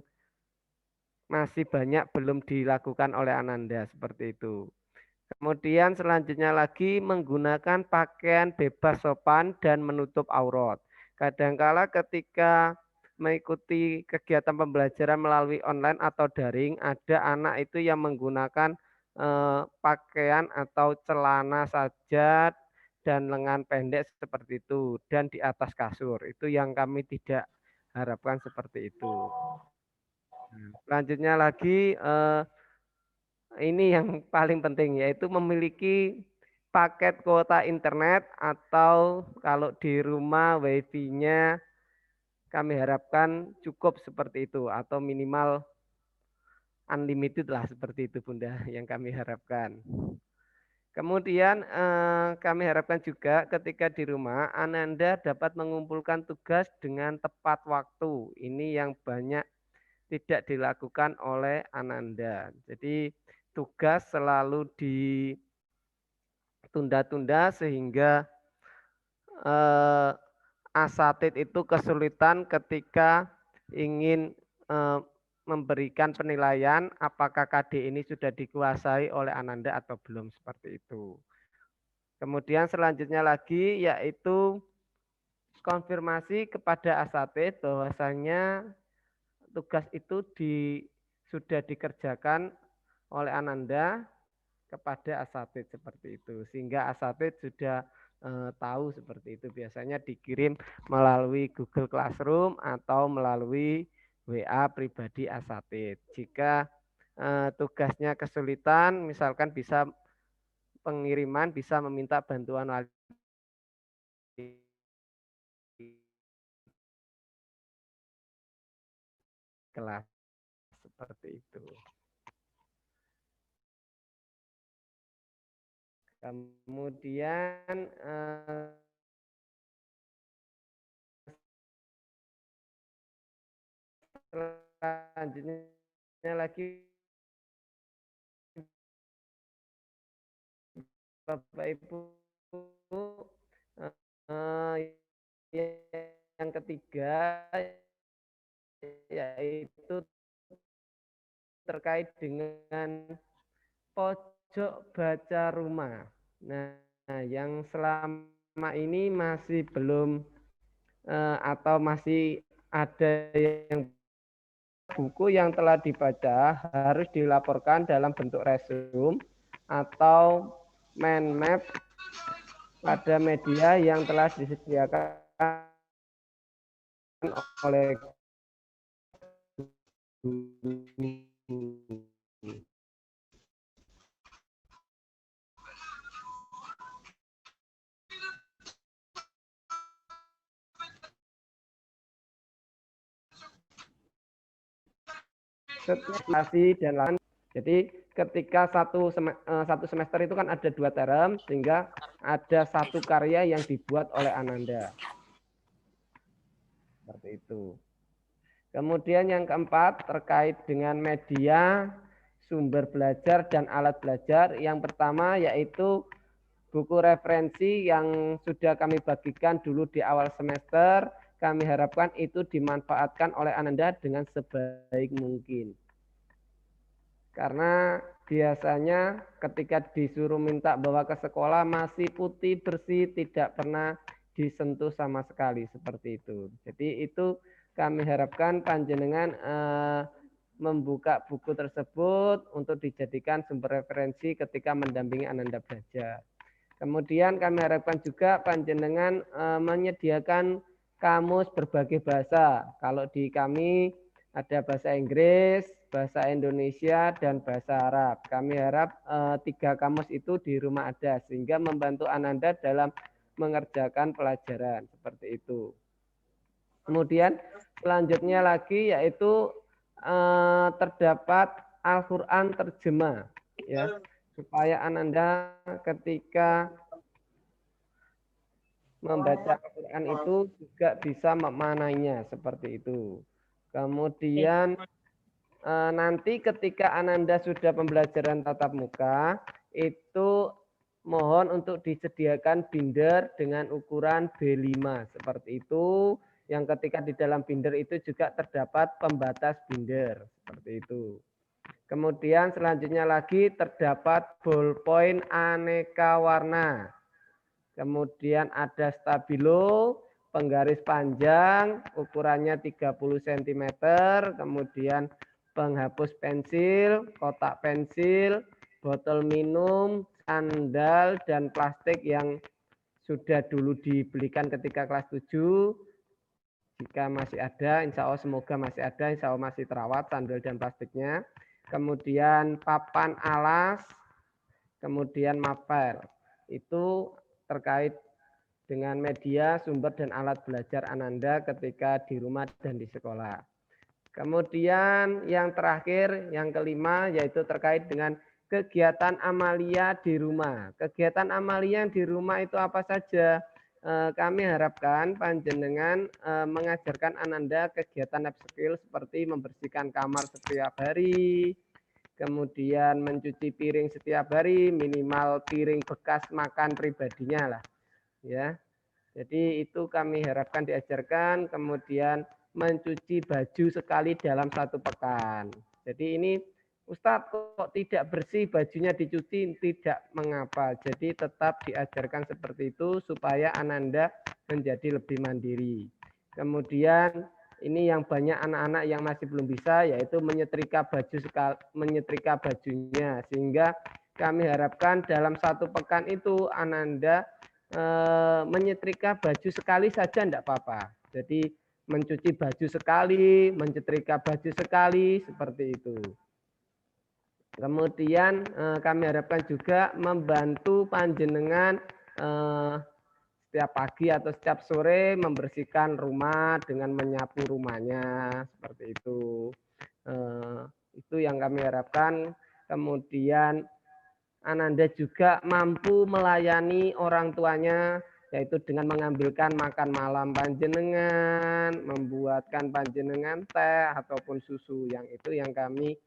masih banyak belum dilakukan oleh Ananda seperti itu. Kemudian selanjutnya lagi menggunakan pakaian bebas sopan dan menutup aurat. Kadangkala ketika mengikuti kegiatan pembelajaran melalui online atau daring, ada anak itu yang menggunakan pakaian atau celana sajad dan lengan pendek seperti itu dan di atas kasur. Itu yang kami tidak harapkan seperti itu. Selanjutnya lagi ini yang paling penting yaitu memiliki paket kuota internet atau kalau di rumah wifi-nya kami harapkan cukup seperti itu atau minimal unlimited lah seperti itu Bunda yang kami harapkan. Kemudian kami harapkan juga ketika di rumah Ananda dapat mengumpulkan tugas dengan tepat waktu. Ini yang banyak tidak dilakukan oleh Ananda. Jadi tugas selalu ditunda-tunda sehingga asatid itu kesulitan ketika ingin memberikan penilaian apakah KD ini sudah dikuasai oleh Ananda atau belum, seperti itu. Kemudian selanjutnya lagi yaitu konfirmasi kepada asatid bahwasanya tugas itu sudah dikerjakan oleh Ananda kepada asatid seperti itu, sehingga asatid sudah tahu seperti itu. Biasanya dikirim melalui Google Classroom atau melalui WA pribadi asatid. Jika tugasnya kesulitan, misalkan bisa pengiriman, bisa meminta bantuan wali kelas seperti itu. Kemudian selanjutnya lagi Bapak Ibu yang ketiga yaitu terkait dengan pojok baca rumah. Nah, yang selama ini masih belum atau masih ada yang buku yang telah dibaca harus dilaporkan dalam bentuk resume atau mind map pada media yang telah disediakan oleh guru. Dan lain. Jadi ketika satu semester itu kan ada 2 term, sehingga ada satu karya yang dibuat oleh Ananda. Seperti itu. Kemudian yang keempat terkait dengan media, sumber belajar dan alat belajar. Yang pertama yaitu buku referensi yang sudah kami bagikan dulu di awal semester. Kami harapkan itu dimanfaatkan oleh Ananda dengan sebaik mungkin. Karena biasanya ketika disuruh minta bawa ke sekolah masih putih bersih, tidak pernah disentuh sama sekali seperti itu. Jadi itu kami harapkan panjenengan membuka buku tersebut untuk dijadikan sumber referensi ketika mendampingi Ananda belajar. Kemudian kami harapkan juga panjenengan menyediakan kamus berbagai bahasa. Kalau di kami ada bahasa Inggris, bahasa Indonesia, dan bahasa Arab. Kami harap 3 kamus itu di rumah ada, sehingga membantu Ananda dalam mengerjakan pelajaran. Seperti itu. Kemudian selanjutnya lagi yaitu terdapat Al-Quran terjemah. Ya, supaya Ananda ketika membaca Al-Quran itu juga bisa memaknainya seperti itu. Kemudian nanti ketika Ananda sudah pembelajaran tatap muka, itu mohon untuk disediakan binder dengan ukuran B5 seperti itu. Yang ketika di dalam binder itu juga terdapat pembatas binder seperti itu. Kemudian selanjutnya lagi terdapat ballpoint aneka warna. Kemudian ada stabilo, penggaris panjang, ukurannya 30 cm, kemudian penghapus pensil, kotak pensil, botol minum, sandal, dan plastik yang sudah dulu dibelikan ketika kelas 7. Jika masih ada, insya Allah semoga masih ada, insya Allah masih terawat sandal dan plastiknya. Kemudian papan alas, kemudian mapel. Itu terkait dengan media, sumber, dan alat belajar Ananda ketika di rumah dan di sekolah. Kemudian yang terakhir, yang kelima, yaitu terkait dengan kegiatan amalia di rumah. Kegiatan amalia di rumah itu apa saja? Kami harapkan panjenengan mengajarkan Ananda kegiatan life skill seperti membersihkan kamar setiap hari, kemudian mencuci piring setiap hari, minimal piring bekas makan pribadinya lah, ya. Jadi itu kami harapkan diajarkan, kemudian mencuci baju sekali dalam 1 pekan. Jadi ini Ustadz kok tidak bersih bajunya dicuci, tidak mengapa. Jadi tetap diajarkan seperti itu supaya Ananda menjadi lebih mandiri. Kemudian ini yang banyak anak-anak yang masih belum bisa, yaitu menyetrika bajunya, sehingga kami harapkan dalam 1 pekan itu Ananda menyetrika baju sekali saja enggak apa-apa. Jadi mencuci baju sekali, menyetrika baju sekali, seperti itu. Kemudian kami harapkan juga membantu panjenengan setiap pagi atau setiap sore membersihkan rumah dengan menyapu rumahnya, seperti itu. Itu yang kami harapkan. Kemudian Ananda juga mampu melayani orang tuanya, yaitu dengan mengambilkan makan malam panjenengan, membuatkan panjenengan teh ataupun susu, yang itu yang kami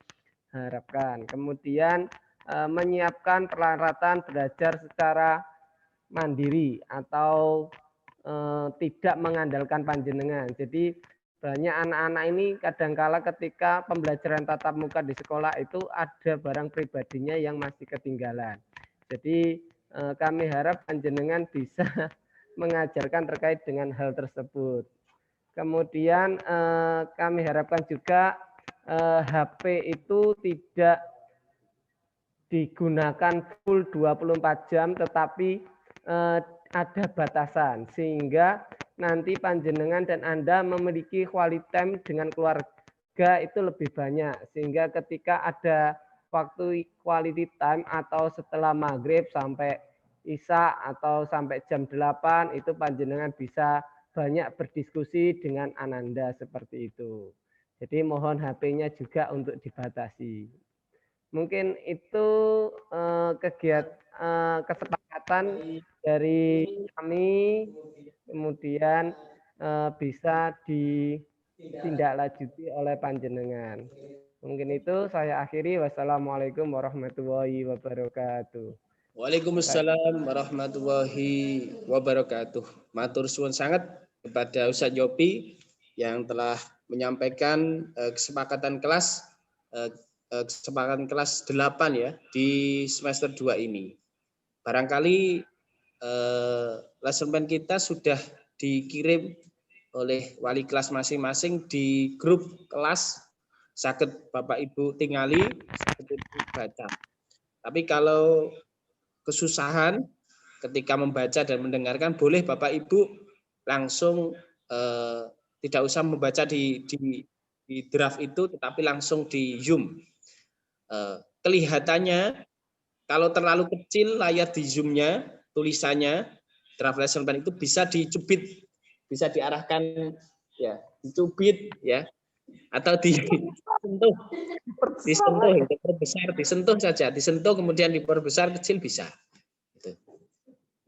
harapkan. Kemudian menyiapkan peralatan belajar secara mandiri atau tidak mengandalkan panjenengan. Jadi banyak anak-anak ini kadangkala ketika pembelajaran tatap muka di sekolah itu ada barang pribadinya yang masih ketinggalan. Jadi kami harap panjenengan bisa mengajarkan terkait dengan hal tersebut. Kemudian kami harapkan juga HP itu tidak digunakan full 24 jam, tetapi ada batasan, sehingga nanti panjenengan dan Anda memiliki quality time dengan keluarga itu lebih banyak, sehingga ketika ada waktu quality time atau setelah maghrib sampai isya atau sampai jam 8 itu panjenengan bisa banyak berdiskusi dengan Ananda, seperti itu. Jadi mohon HP-nya juga untuk dibatasi. Mungkin itu kesepakatan dari kami, kemudian bisa ditindaklanjuti oleh panjenengan. Mungkin itu saya akhiri. Wassalamualaikum warahmatullahi wabarakatuh. Waalaikumsalam warahmatullahi wabarakatuh. Matur suwun sangat kepada Ustadz Yopi yang telah menyampaikan kesepakatan kelas 8 ya di semester 2 ini. Barangkali lesson plan kita sudah dikirim oleh wali kelas masing-masing di grup kelas, sakit Bapak Ibu tingali, sakit baca. Tapi kalau kesusahan ketika membaca dan mendengarkan, boleh Bapak Ibu langsung tidak usah membaca di draft itu, tetapi langsung di Zoom. Kelihatannya kalau terlalu kecil layar di Zoom-nya, tulisannya draft lesson plan itu bisa dicubit, bisa diarahkan ya, dicubit ya, atau disentuh, diperbesar, disentuh saja, disentuh kemudian diperbesar kecil bisa. Gitu.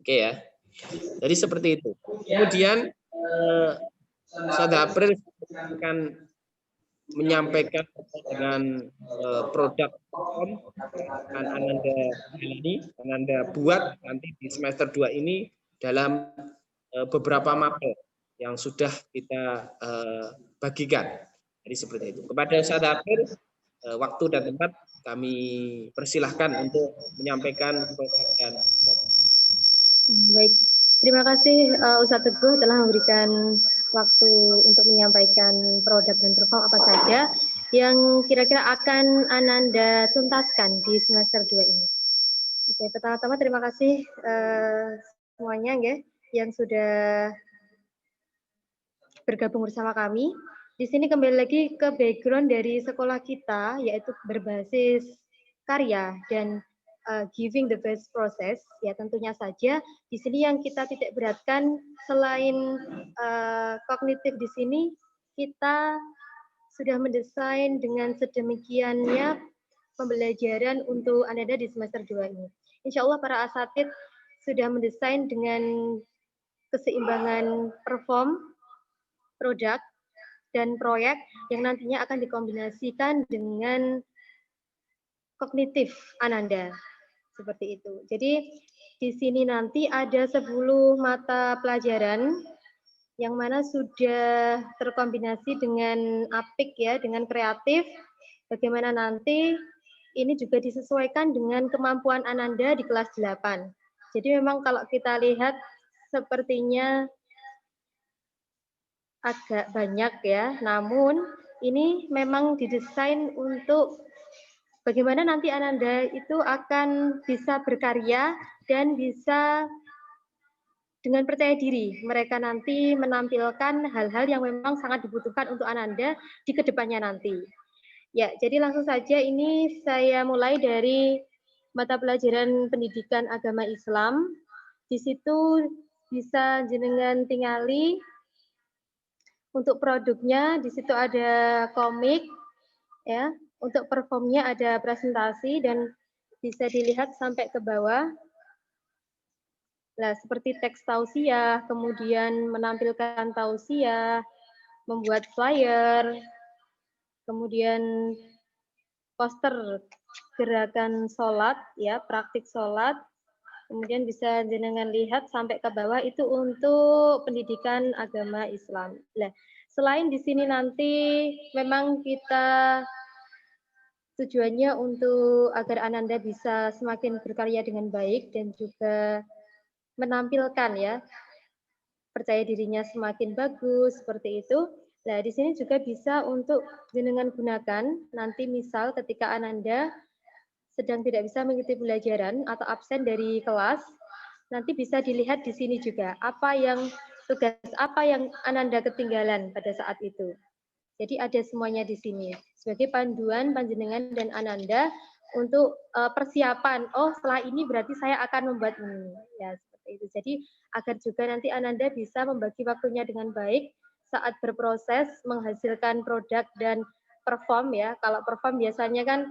Oke ya. Jadi seperti itu. Kemudian Ustadz April akan menyampaikan dengan produk akan Ananda buat nanti di semester 2 ini dalam beberapa mapel yang sudah kita bagikan. Jadi seperti itu. Kepada Ustadz April, waktu dan tempat kami persilahkan untuk menyampaikan produk dan Baik, terima kasih Ustadz Teguh telah memberikan waktu untuk menyampaikan produk dan perform apa saja yang kira-kira akan Ananda tuntaskan di semester 2 ini. Oke, pertama-tama terima kasih semuanya ya, yang sudah bergabung bersama kami. Di sini kembali lagi ke background dari sekolah kita, yaitu berbasis karya dan giving the best process. Ya tentunya saja di sini yang kita titik beratkan selain kognitif di sini, kita sudah mendesain dengan sedemikiannya pembelajaran untuk Ananda di semester 2 ini. Insya Allah para asatid sudah mendesain dengan keseimbangan perform, produk, dan proyek yang nantinya akan dikombinasikan dengan kognitif Ananda. Seperti itu. Jadi di sini nanti ada 10 mata pelajaran yang mana sudah terkombinasi dengan apik ya, dengan kreatif. Bagaimana nanti ini juga disesuaikan dengan kemampuan Ananda di kelas 8. Jadi memang kalau kita lihat sepertinya agak banyak ya, namun ini memang didesain untuk bagaimana nanti Ananda itu akan bisa berkarya dan bisa dengan percaya diri. Mereka nanti menampilkan hal-hal yang memang sangat dibutuhkan untuk Ananda di kedepannya nanti. Ya, jadi langsung saja ini saya mulai dari mata pelajaran pendidikan agama Islam. Di situ bisa jenengan tingali untuk produknya, di situ ada komik, ya. Untuk performnya ada presentasi dan bisa dilihat sampai ke bawah. Nah, seperti teks tausiah, kemudian menampilkan tausiah, membuat flyer, kemudian poster gerakan sholat, ya, praktik sholat. Kemudian bisa jenengan lihat sampai ke bawah itu untuk pendidikan agama Islam. Nah, selain di sini nanti memang kita tujuannya untuk agar Ananda bisa semakin berkarya dengan baik dan juga menampilkan ya percaya dirinya semakin bagus seperti itu. Nah, di sini juga bisa untuk jenengan gunakan nanti misal ketika Ananda sedang tidak bisa mengikuti pelajaran atau absen dari kelas, nanti bisa dilihat di sini juga tugas apa yang Ananda ketinggalan pada saat itu. Jadi ada semuanya di sini sebagai panduan panjenengan dan Ananda untuk persiapan. Oh, setelah ini berarti saya akan membuat ini. Ya, seperti itu. Jadi agar juga nanti Ananda bisa membagi waktunya dengan baik saat berproses menghasilkan produk dan perform ya. Kalau perform biasanya kan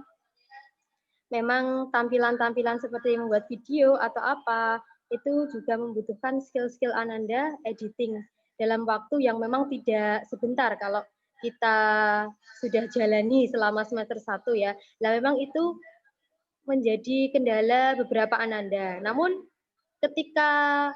memang tampilan-tampilan seperti membuat video atau apa itu juga membutuhkan skill-skill Ananda editing dalam waktu yang memang tidak sebentar kalau kita sudah jalani selama semester 1 ya. Nah, memang itu menjadi kendala beberapa Ananda. Namun ketika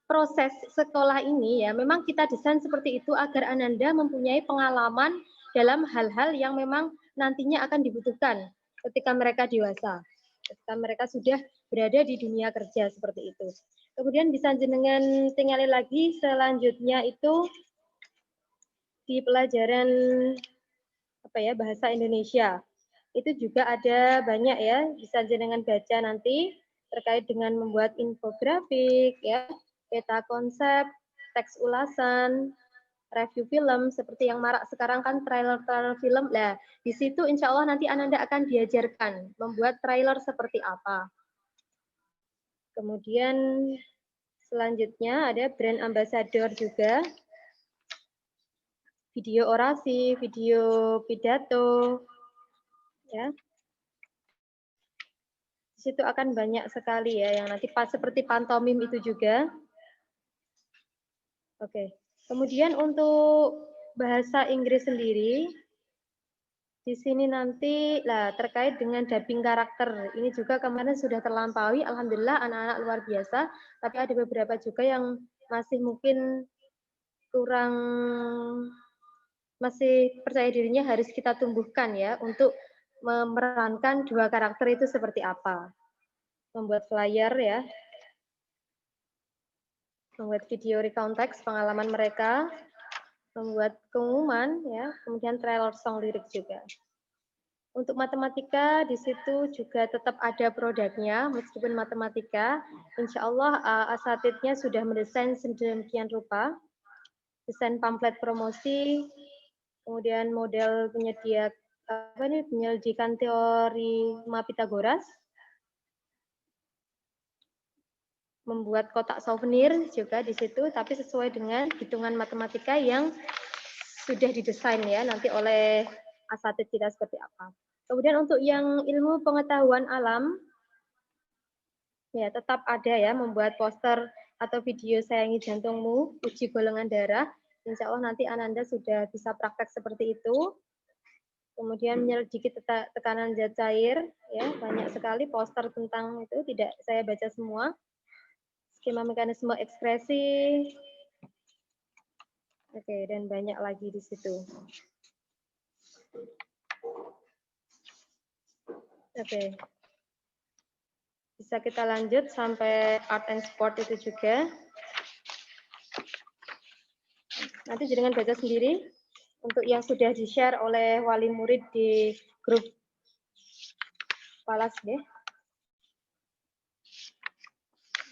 proses sekolah ini ya memang kita desain seperti itu agar Ananda mempunyai pengalaman dalam hal-hal yang memang nantinya akan dibutuhkan ketika mereka dewasa, ketika mereka sudah berada di dunia kerja seperti itu. Kemudian bisa jenengan tinggali lagi selanjutnya itu di pelajaran bahasa Indonesia. Itu juga ada banyak ya, bisa jenengan baca nanti terkait dengan membuat infografik ya, peta konsep, teks ulasan, review film seperti yang marak sekarang kan trailer film. Nah, di situ insya Allah nanti Ananda akan diajarkan membuat trailer seperti apa. Kemudian selanjutnya ada brand ambassador juga. Video orasi, video pidato, ya. Di situ akan banyak sekali ya yang nanti seperti pantomim itu juga. Oke. Kemudian untuk bahasa Inggris sendiri di sini nanti terkait dengan dubbing karakter. Ini juga kemarin sudah terlampaui, alhamdulillah anak-anak luar biasa, tapi ada beberapa juga yang masih mungkin kurang masih percaya dirinya harus kita tumbuhkan ya untuk memerankan dua karakter itu seperti apa. Membuat flyer ya, membuat video recount text pengalaman mereka, membuat pengumuman ya, kemudian trailer song lirik juga. Untuk matematika di situ juga tetap ada produknya meskipun matematika, insya Allah asatidnya sudah mendesain sedemikian rupa, desain pamflet promosi, kemudian model penyelidikan teorema Pitagoras, membuat kotak souvenir juga di situ, tapi sesuai dengan hitungan matematika yang sudah didesain ya nanti oleh asatid kita seperti apa. Kemudian untuk yang ilmu pengetahuan alam, ya tetap ada ya, membuat poster atau video sayangi jantungmu, uji golongan darah. Insya Allah nanti Ananda sudah bisa praktek seperti itu. Kemudian menyelidiki tekanan zat cair, ya banyak sekali poster tentang itu, tidak saya baca semua. Skema mekanisme ekspresi, oke, dan banyak lagi di situ. Oke, bisa kita lanjut sampai art and sport itu juga. Nanti jangan baca sendiri. Untuk yang sudah di-share oleh wali murid di grup Palas deh.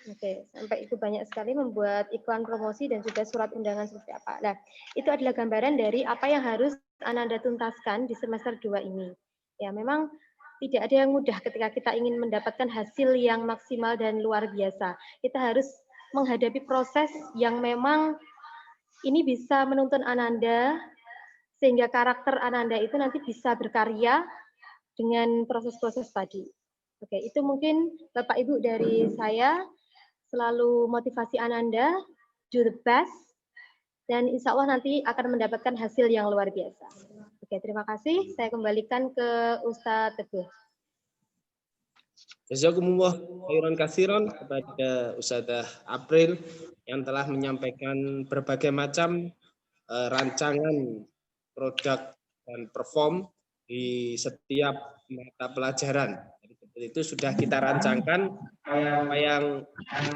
Oke, sampai itu banyak sekali membuat iklan promosi dan juga surat undangan seperti apa. Nah, itu adalah gambaran dari apa yang harus Ananda tuntaskan di semester 2 ini. Ya, memang tidak ada yang mudah ketika kita ingin mendapatkan hasil yang maksimal dan luar biasa. Kita harus menghadapi proses yang memang ini bisa menuntun Ananda sehingga karakter Ananda itu nanti bisa berkarya dengan proses-proses tadi. Oke, itu mungkin Bapak Ibu dari saya. Selalu motivasi Ananda, do the best, dan insya Allah nanti akan mendapatkan hasil yang luar biasa. Oke, terima kasih. Saya kembalikan ke Ustadz Teguh. Jazakumullah khairan katsiran kepada Ustazah April yang telah menyampaikan berbagai macam rancangan produk dan perform di setiap mata pelajaran. Jadi itu sudah kita rancangkan apa yang akan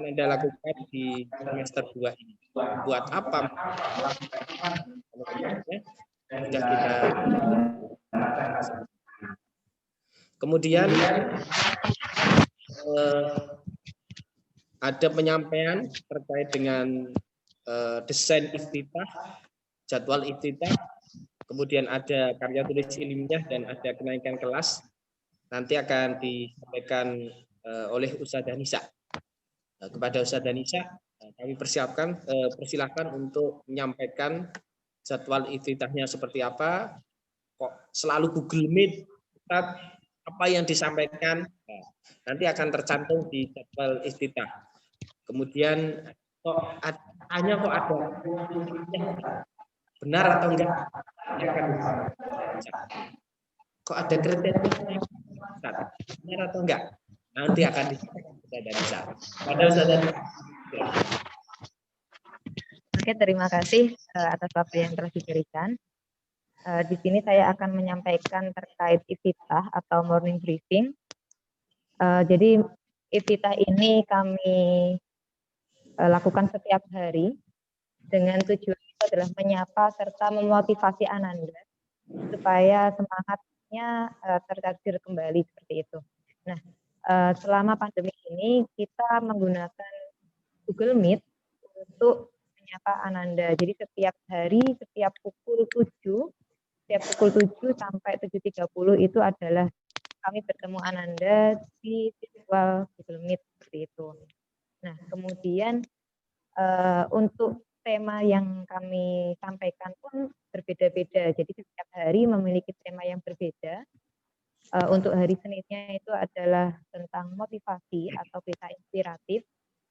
Anda lakukan di semester 2 ini. Buat apa? Sudah kita. Kemudian ada penyampaian terkait dengan desain iftitah, jadwal iftitah, kemudian ada karya tulis ilmiah dan ada kenaikan kelas. Nanti akan disampaikan oleh Ustazah Nisa. Kepada Ustazah Nisa, kami persilahkan untuk menyampaikan jadwal iftitahnya seperti apa. Kok selalu Google Meet, apa yang disampaikan nanti akan tercantum di jadwal iftitah. Kemudian kok ada benar atau enggak? Kok ada kriteria benar atau enggak? Nanti akan disampaikan. Oke, terima kasih atas waktu yang telah diberikan. Di sini saya akan menyampaikan terkait iftitah atau morning briefing. Jadi iftitah ini kami lakukan setiap hari dengan tujuan itu adalah menyapa serta memotivasi Ananda supaya semangatnya tercharger kembali seperti itu. Nah, selama pandemi ini kita menggunakan Google Meet untuk menyapa Ananda. Jadi setiap hari, setiap pukul 7 sampai 7.30 itu adalah kami bertemu Ananda di virtual Google Meet seperti itu. Nah, kemudian untuk tema yang kami sampaikan pun berbeda-beda. Jadi setiap hari memiliki tema yang berbeda. Untuk hari Seninnya itu adalah tentang motivasi atau kisah inspiratif.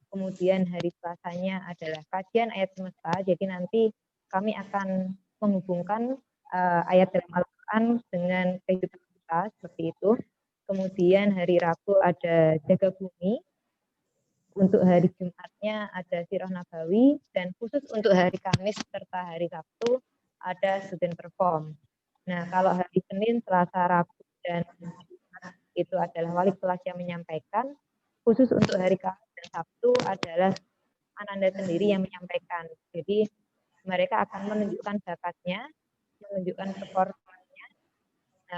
Kemudian hari Selasanya adalah kajian ayat semesta. Jadi nanti kami akan menghubungkan ayat dalam Al-Quran dengan kehidupan kita seperti itu. Kemudian hari Rabu ada jaga bumi. Untuk hari Jumatnya ada Sirah Nabawi, dan khusus untuk hari Kamis serta hari Sabtu ada student perform. Nah, kalau hari Senin, Selasa, Rabu, dan Jumat itu adalah wali kelas yang menyampaikan. Khusus untuk hari Kamis dan Sabtu adalah Ananda sendiri yang menyampaikan. Jadi mereka akan menunjukkan bakatnya, menunjukkan performanya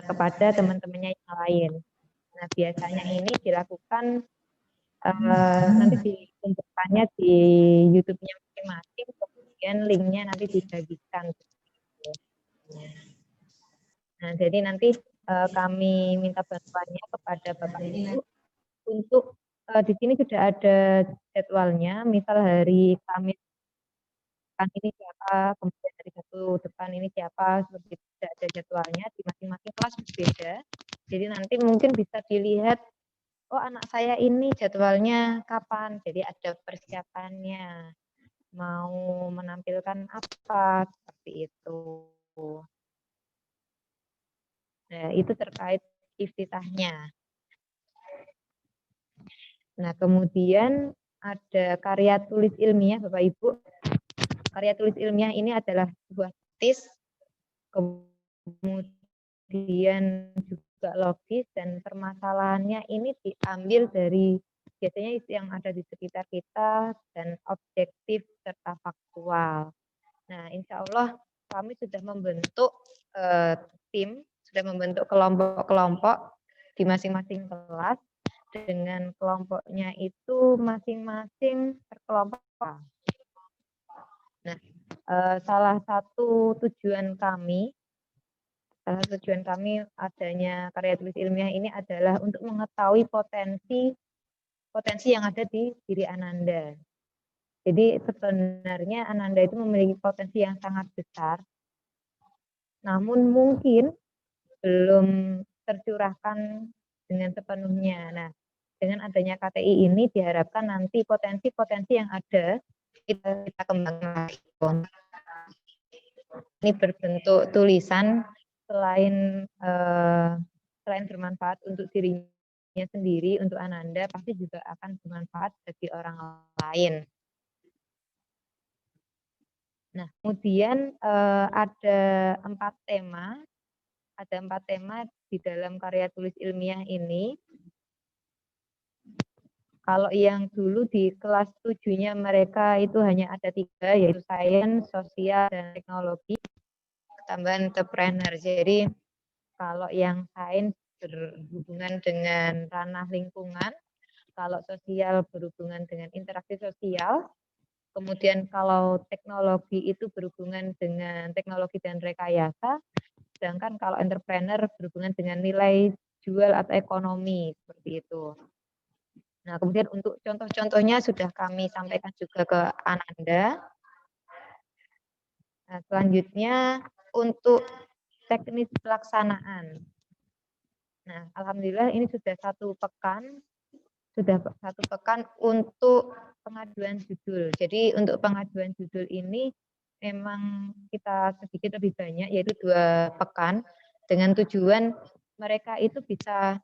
kepada teman-temannya yang lain. Nah, biasanya ini dilakukan nanti dikumpulkannya di YouTube-nya masing-masing, kemudian linknya nanti dibagikan. Nah, jadi nanti kami minta bantuannya kepada Bapak Ibu untuk di sini sudah ada jadwalnya. Misal hari Kamis depan ini siapa, kemudian dari satu depan ini siapa, seperti itu. Tidak ada jadwalnya, di masing-masing kelas berbeda. Jadi nanti mungkin bisa dilihat, oh anak saya ini jadwalnya kapan, jadi ada persiapannya, mau menampilkan apa, seperti itu. Nah, itu terkait iftitahnya. Nah, kemudian ada karya tulis ilmiah, Bapak Ibu. Karya tulis ilmiah ini adalah sebuah tis, kemudian juga logis, dan permasalahannya ini diambil dari biasanya yang ada di sekitar kita dan objektif serta faktual. Nah, insya Allah kami sudah membentuk tim, sudah membentuk kelompok-kelompok di masing-masing kelas, dengan kelompoknya itu masing-masing berkelompok. Nah, salah satu tujuan kami adanya karya tulis ilmiah ini adalah untuk mengetahui potensi yang ada di diri Ananda. Jadi sebenarnya Ananda itu memiliki potensi yang sangat besar, namun mungkin belum tercurahkan dengan sepenuhnya. Nah, dengan adanya KTI ini diharapkan nanti potensi-potensi yang ada kita kembangkan. Ini berbentuk tulisan, selain bermanfaat untuk dirinya sendiri, untuk Ananda, pasti juga akan bermanfaat bagi orang lain. Nah, kemudian ada 4 tema. Ada 4 tema di dalam karya tulis ilmiah ini. Kalau yang dulu di kelas 7-nya mereka itu hanya ada 3, yaitu sains, sosial, dan teknologi, tambahan entrepreneur. Jadi kalau yang sains berhubungan dengan ranah lingkungan, kalau sosial berhubungan dengan interaksi sosial, kemudian kalau teknologi itu berhubungan dengan teknologi dan rekayasa, sedangkan kalau entrepreneur berhubungan dengan nilai jual atau ekonomi, seperti itu. Nah, kemudian untuk contoh-contohnya sudah kami sampaikan juga ke Ananda. Nah, selanjutnya untuk teknis pelaksanaan. Nah, alhamdulillah ini sudah satu pekan untuk pengajuan judul. Jadi untuk pengajuan judul ini memang kita sedikit lebih banyak, yaitu 2 pekan, dengan tujuan mereka itu bisa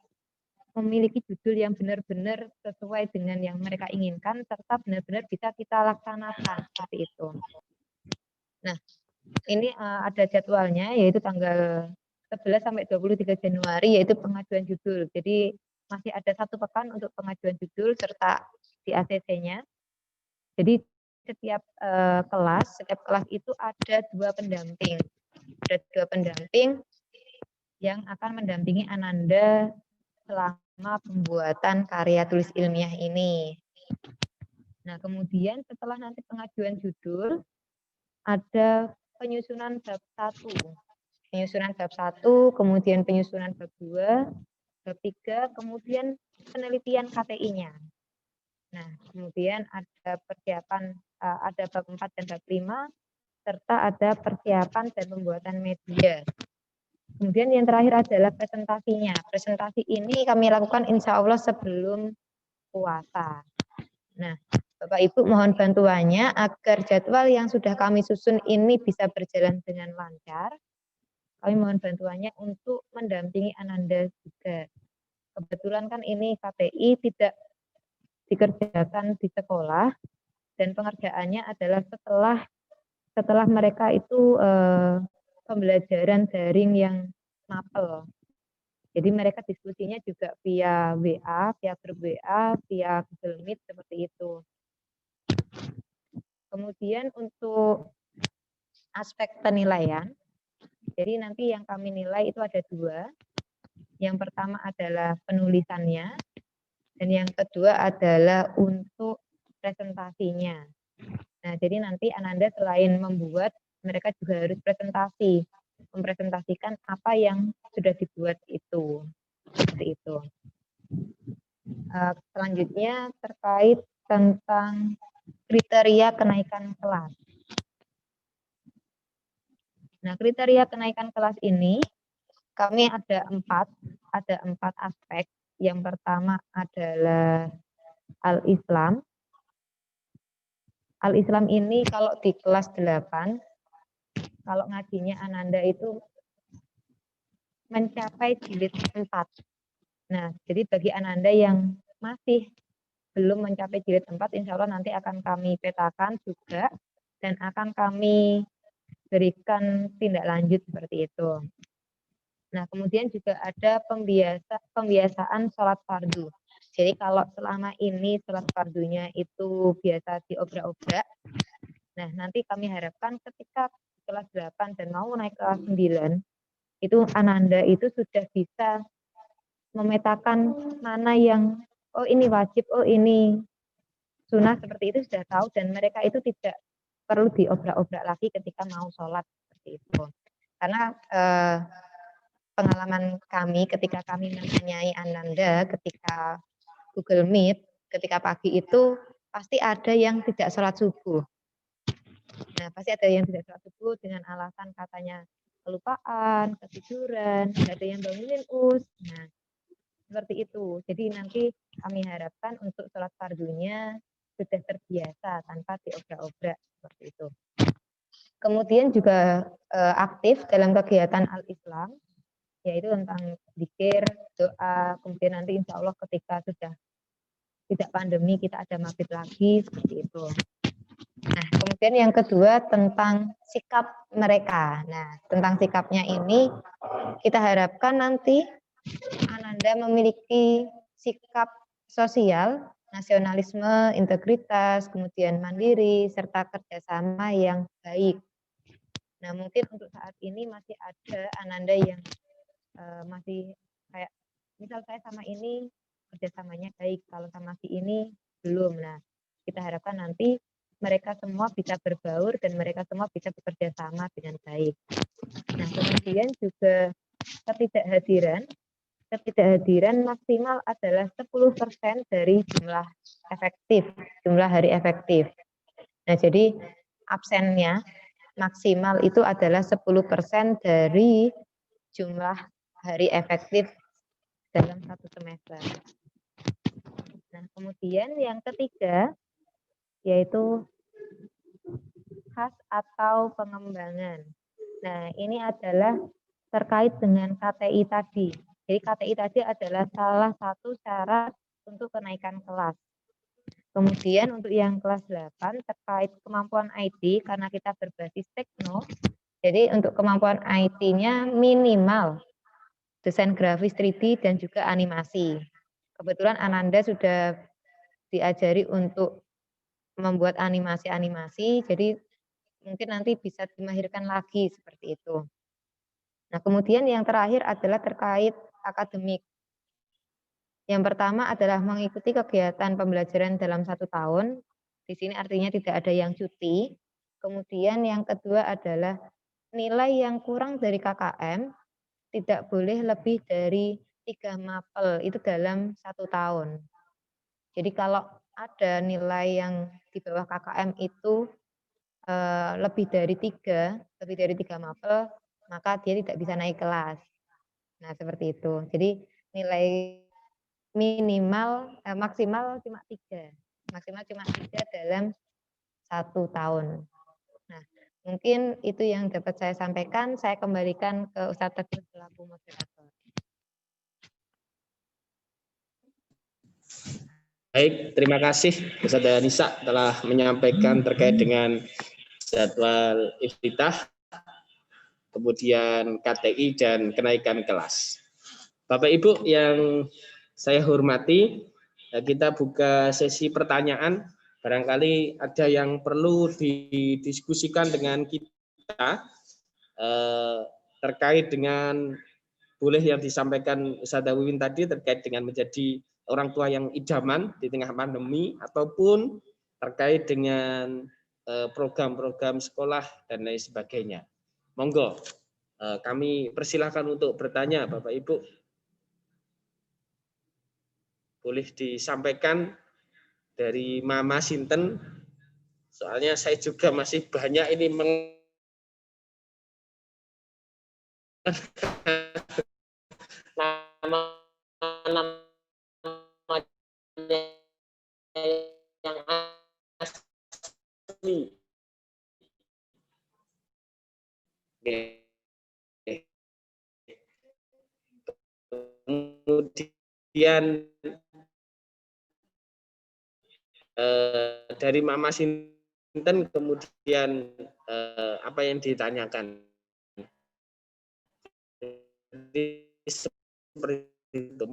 memiliki judul yang benar-benar sesuai dengan yang mereka inginkan, serta benar-benar bisa kita laksanakan seperti itu. Nah, ini ada jadwalnya, yaitu tanggal 11 sampai 23 Januari, yaitu pengajuan judul. Jadi masih ada 1 pekan untuk pengajuan judul serta di ACC-nya. Jadi setiap kelas itu ada 2 pendamping. Ada 2 pendamping yang akan mendampingi Ananda selama pembuatan karya tulis ilmiah ini. Nah, kemudian setelah nanti pengajuan judul, ada penyusunan bab 1. Penyusunan bab 1, kemudian penyusunan bab 2, bab 3, kemudian penelitian KTI-nya. Nah, kemudian ada persiapan, ada bab 4 dan bab 5, serta ada persiapan dan pembuatan media. Kemudian yang terakhir adalah presentasinya. Presentasi ini kami lakukan insya Allah sebelum puasa. Nah, Bapak Ibu mohon bantuannya agar jadwal yang sudah kami susun ini bisa berjalan dengan lancar. Kami mohon bantuannya untuk mendampingi Ananda juga. Kebetulan kan ini KTI tidak dikerjakan di sekolah, dan pengerjaannya adalah setelah mereka itu pembelajaran daring yang mapel. Jadi mereka diskusinya juga via WA, via grup WA, via Google Meet, seperti itu. Kemudian untuk aspek penilaian, jadi nanti yang kami nilai itu ada 2. Yang pertama adalah penulisannya, dan yang kedua adalah untuk presentasinya. Nah, jadi nanti Ananda selain membuat, mereka juga harus mempresentasikan apa yang sudah dibuat itu. Seperti itu. Selanjutnya terkait tentang kriteria kenaikan kelas. Nah, kriteria kenaikan kelas ini kami ada empat aspek. Yang pertama adalah Al-Islam. Al-Islam ini kalau di kelas 8, kalau ngajinya Ananda itu mencapai jilid 4. Nah, jadi bagi Ananda yang masih belum mencapai jilid 4, insya Allah nanti akan kami petakan juga dan akan kami berikan tindak lanjut seperti itu. Nah, kemudian juga ada pembiasaan sholat fardu. Jadi kalau selama ini sholat fardunya itu biasa diobrak-obrak, nah nanti kami harapkan ketika kelas 8 dan mau naik kelas 9, itu Ananda itu sudah bisa memetakan mana yang, oh ini wajib, oh ini sunnah, seperti itu sudah tahu, dan mereka itu tidak perlu diobrak-obrak lagi ketika mau sholat seperti itu. Karena pengalaman kami ketika kami menanyai Ananda ketika Google Meet, ketika pagi itu pasti ada yang tidak sholat subuh. Nah, pasti ada yang tidak sholat subuh dengan alasan katanya kelupaan, ketiduran, tidak ada yang bangunin us. Nah, seperti itu. Jadi nanti kami harapkan untuk sholat fardunya sudah terbiasa tanpa diobrak-obrak seperti itu. Kemudian juga aktif dalam kegiatan Al-Islam, yaitu tentang zikir, doa, kemudian nanti insya Allah ketika sudah tidak pandemi kita ada mabit lagi seperti itu. Nah, kemudian yang kedua tentang sikap mereka. Nah, tentang sikapnya ini kita harapkan nanti Ananda memiliki sikap sosial, nasionalisme, integritas, kemudian mandiri, serta kerjasama yang baik. Nah, mungkin untuk saat ini masih ada Ananda yang masih kayak, misal saya sama ini kerjasamanya baik, kalau sama si ini belum. Nah, kita harapkan nanti mereka semua bisa berbaur dan mereka semua bisa bekerja sama dengan baik. Nah, kemudian juga ketidakhadiran maksimal adalah 10% dari jumlah hari efektif. Nah, jadi absennya maksimal itu adalah 10% dari jumlah hari efektif dalam satu semester. Nah, kemudian yang ketiga yaitu khas atau pengembangan. Nah, ini adalah terkait dengan KTI tadi. Jadi KTI tadi adalah salah satu syarat untuk kenaikan kelas. Kemudian untuk yang kelas 8 terkait kemampuan IT, karena kita berbasis tekno, jadi untuk kemampuan IT-nya minimal desain grafis 3D dan juga animasi. Kebetulan Ananda sudah diajari untuk membuat animasi-animasi, jadi mungkin nanti bisa dimahirkan lagi seperti itu. Nah, kemudian yang terakhir adalah terkait akademik. Yang pertama adalah mengikuti kegiatan pembelajaran dalam 1 tahun. Di sini artinya tidak ada yang cuti. Kemudian yang kedua adalah nilai yang kurang dari KKM tidak boleh lebih dari 3 mapel itu dalam 1 tahun. Jadi kalau ada nilai yang di bawah KKM itu lebih dari 3 mapel, maka dia tidak bisa naik kelas. Nah, seperti itu. Jadi nilai maksimal cuma 3. Maksimal cuma 3 dalam 1 tahun. Nah, mungkin itu yang dapat saya sampaikan. Saya kembalikan ke Ustadz Teguh selaku moderator. Baik, terima kasih Ustazah Nisa telah menyampaikan terkait dengan jadwal iftitah, kemudian KTI dan kenaikan kelas. Bapak Ibu yang saya hormati, kita buka sesi pertanyaan. Barangkali ada yang perlu didiskusikan dengan kita terkait dengan boleh yang disampaikan Ustazah Wiwin tadi terkait dengan menjadi orang tua yang idaman di tengah pandemi, ataupun terkait dengan program-program sekolah dan lain sebagainya. Monggo, kami persilahkan untuk bertanya, Bapak Ibu. Boleh disampaikan dari Mama Sinten, soalnya saya juga masih banyak ini yang asli. Kemudian dari Mama Sinten, kemudian apa yang ditanyakan. Jadi, seperti itu.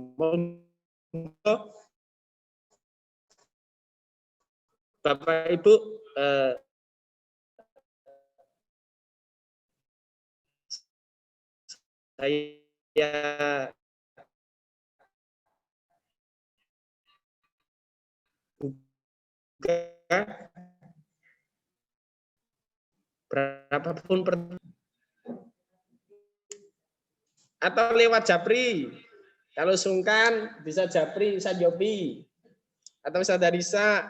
Bapak Ibu, saya buka berapapun atau lewat Japri. Kalau sungkan bisa Japri, bisa Jopi, atau bisa Darisa.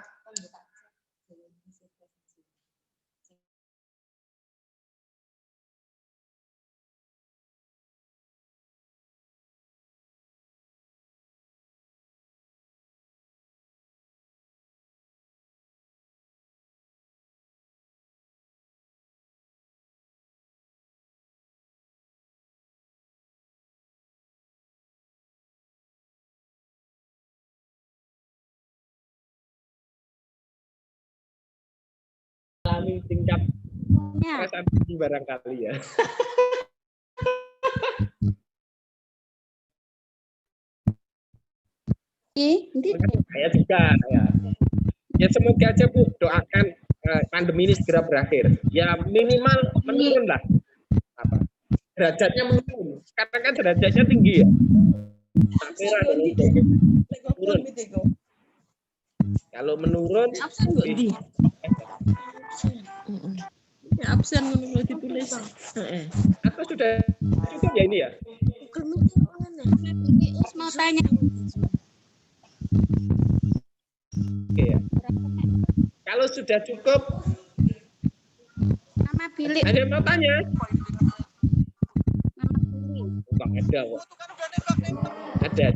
Alami tingkat perasaan barangkali ya. Saya juga ya. Ya semoga aja Bu, doakan pandemi ini segera berakhir. Ya minimal menurun lah. Apa? Derajatnya menurun. Sekarang kan derajatnya tinggi ya. Turun. Kalau menurun absen menurut ditulis. Atau sudah cukup ya ini ya? Mau tanya. Oke ya. Kalau sudah cukup, Mama Billy. ada yang mau tanya? Mama Billy. Bang ada kok. Ada.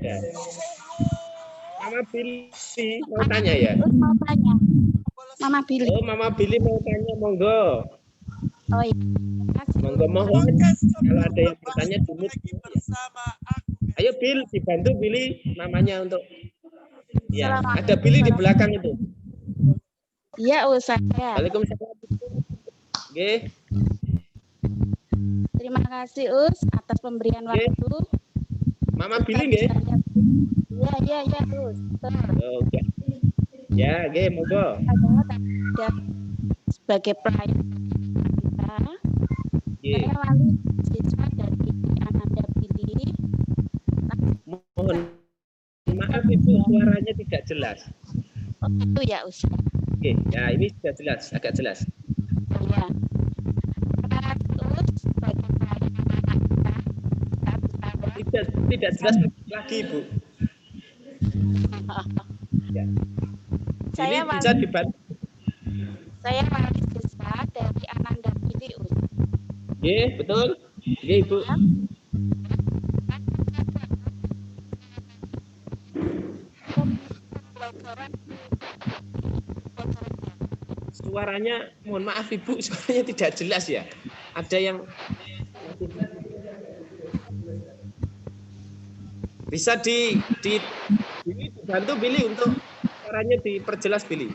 Mama Billy mau tanya ya? Mau tanya. Mama Billy. Oh, Mama Billy mau tanya, monggo. Oh iya. Monggo mohon kalau ada yang bertanya dulu. Ayo Bill, dibantu Billy namanya untuk. Ya, ada Billy di belakang itu. Iya, saya. Waalaikumsalam. Oke. Terima kasih Us atas pemberian waktu. Mama Billy nggih? Iya Us. Oke. Ya, oke, monggo. Ada sebagai pelayan kita. Saya wali siswa dari Ananda Billy. Mohon maaf Ibu, suaranya tidak jelas. Oh, itu ya Us. Oke, ya ini sudah jelas, agak jelas. Ya. Us sebagai pelayan anak kita. Tidak jelas lagi Ibu. Ya. Saya ini bisa dibantu. Saya wali siswa dari Ananda Billy Us. Oke, betul. Oke, Ibu. Suaranya, mohon maaf Ibu, suaranya tidak jelas ya. Ada yang bisa dibantu Billy untuk suaranya diperjelas Billy.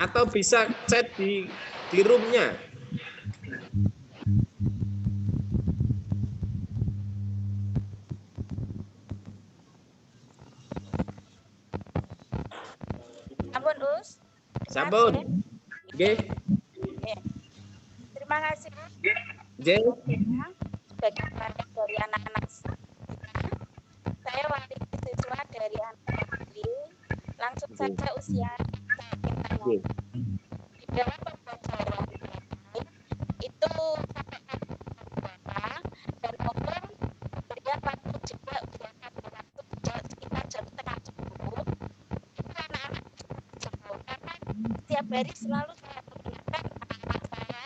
Atau bisa chat di room-nya. Sampun Us. Sampun. Oke. Terima kasih. Oke. Sebagai pelayan dari anak-anak saya wali siswa dari anak Billy. Langsung saja usia di dalam pembelajaran itu dan mohon berikan waktu juga sekitar jam 9:30 itu anak-anak jauh karena setiap hari selalu saya menggunakan anak-anak saya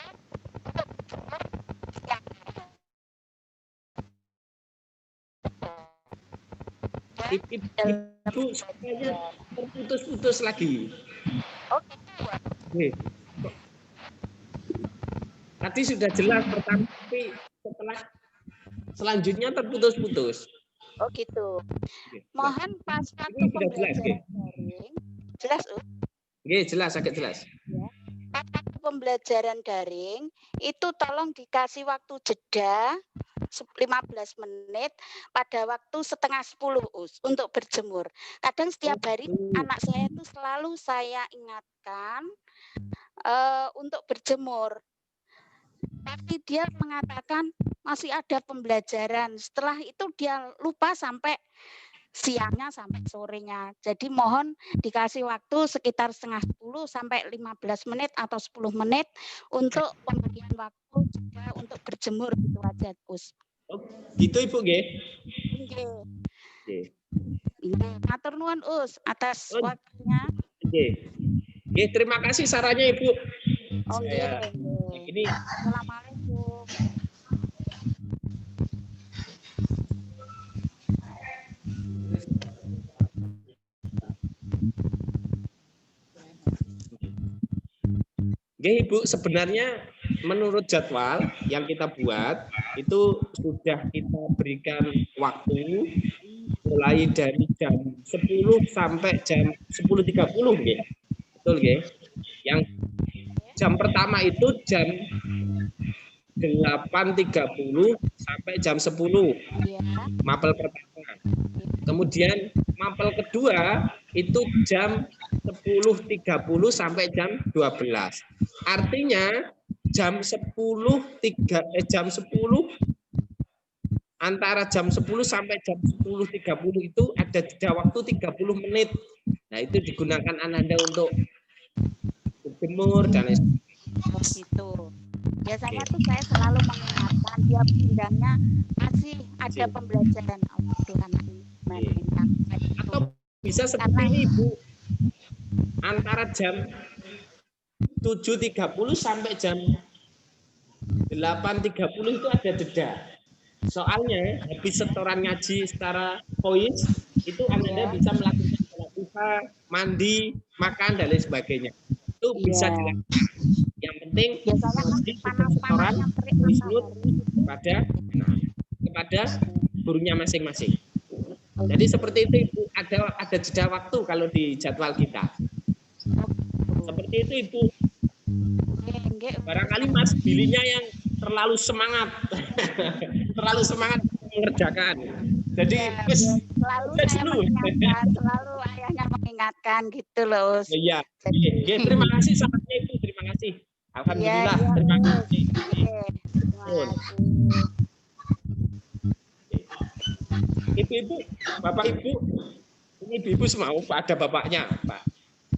untuk berjemur siang hari. Ibu, suaranya terputus-putus lagi. Oh gitu ya. Oke. Tadi sudah jelas pertama, tapi setelah selanjutnya terputus-putus. Oh gitu. Oke, Mohon pas waktu ini sudah jelas, pembelajaran daring, jelas Oke, jelas, agak jelas. ya. Pas waktu pembelajaran daring itu tolong dikasih waktu jeda 15 menit pada waktu setengah 10 untuk berjemur. Kadang setiap hari anak saya itu selalu saya ingatkan untuk berjemur. Tapi dia mengatakan masih ada pembelajaran. Setelah itu dia lupa sampai siangnya sampai sorenya. Jadi mohon dikasih waktu sekitar setengah 10 sampai 15 menit atau 10 menit untuk pemberian waktu juga untuk berjemur gitu aja, Gus. Oh, gitu Ibu, nggih. Nggih. Nggih. Nggih, matur nuwun Us atas Oh, waktunya. Nggih. Nggih, terima kasih sarannya Ibu. Oh, Saya nggih. ini Assalamualaikum. Nggih, Ibu, sebenarnya menurut jadwal yang kita buat itu sudah kita berikan waktu mulai dari jam 10 sampai jam 10.30 nggih. Betul nggih? Yang jam pertama itu jam 8.30 sampai jam 10. Ya. Mapel pertama. Kemudian mapel kedua itu jam 10.30 sampai jam 12. Artinya jam 10 antara jam 10 sampai jam 10.30 itu ada jeda waktu 30 menit. Nah, itu digunakan Ananda untuk berjemur dan lain sebagainya. Oh gitu. Biasanya tuh saya selalu mengingatkan dia bidangnya masih ada pembelajaran Tuhan ini. Atau bisa seperti ini Ibu, antara jam 7.30 sampai jam 8.30 itu ada jeda. Soalnya habis setoran ngaji secara voice itu Anda bisa melakukan sholat duha, mandi, makan dan lain sebagainya. Itu bisa dilakukan. Yang penting setoran wisnut kepada gurunya masing-masing. Jadi seperti itu Ibu, ada jeda waktu kalau di jadwal kita. Seperti itu Ibu. Barangkali Mas Bilinya yang terlalu semangat, terlalu semangat mengerjakan. Jadi selalu ayahnya mengingatkan gitu loh. Iya. Terima kasih sahabatnya Ibu, terima kasih. Alhamdulillah, terima kasih. Ibu-ibu, Bapak Ibu, ini ibu semua ada bapaknya, Pak.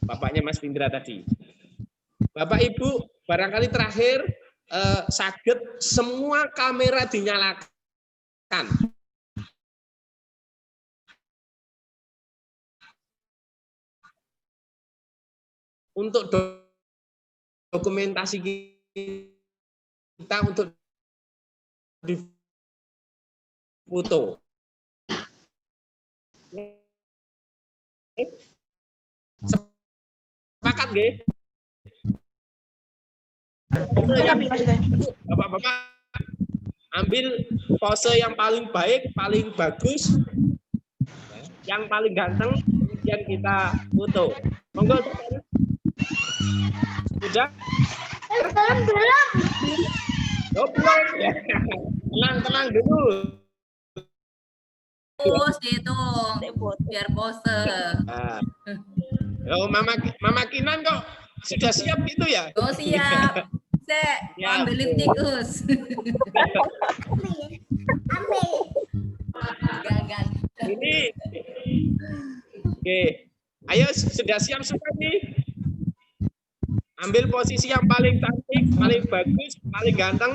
Bapaknya Mas Findra tadi. Bapak Ibu, barangkali terakhir saged semua kamera dinyalakan. Untuk dokumentasi kita untuk difoto. Sepakat nggih? Bapak-bapak ambil pose yang paling baik, paling bagus, yang paling ganteng, kemudian kita foto. Monggo. Sudah? Belum. Oh, belum. Tenang dulu. Terus dihitung biar pose. Nah. Oh, Mama Kinan kok sudah siap gitu ya? Oh siap. Ambil lipstick Us. Ambil. Gagal. Ini. Oke. Ayo sudah siap semua nih. Ambil posisi yang paling cantik, paling bagus, paling ganteng.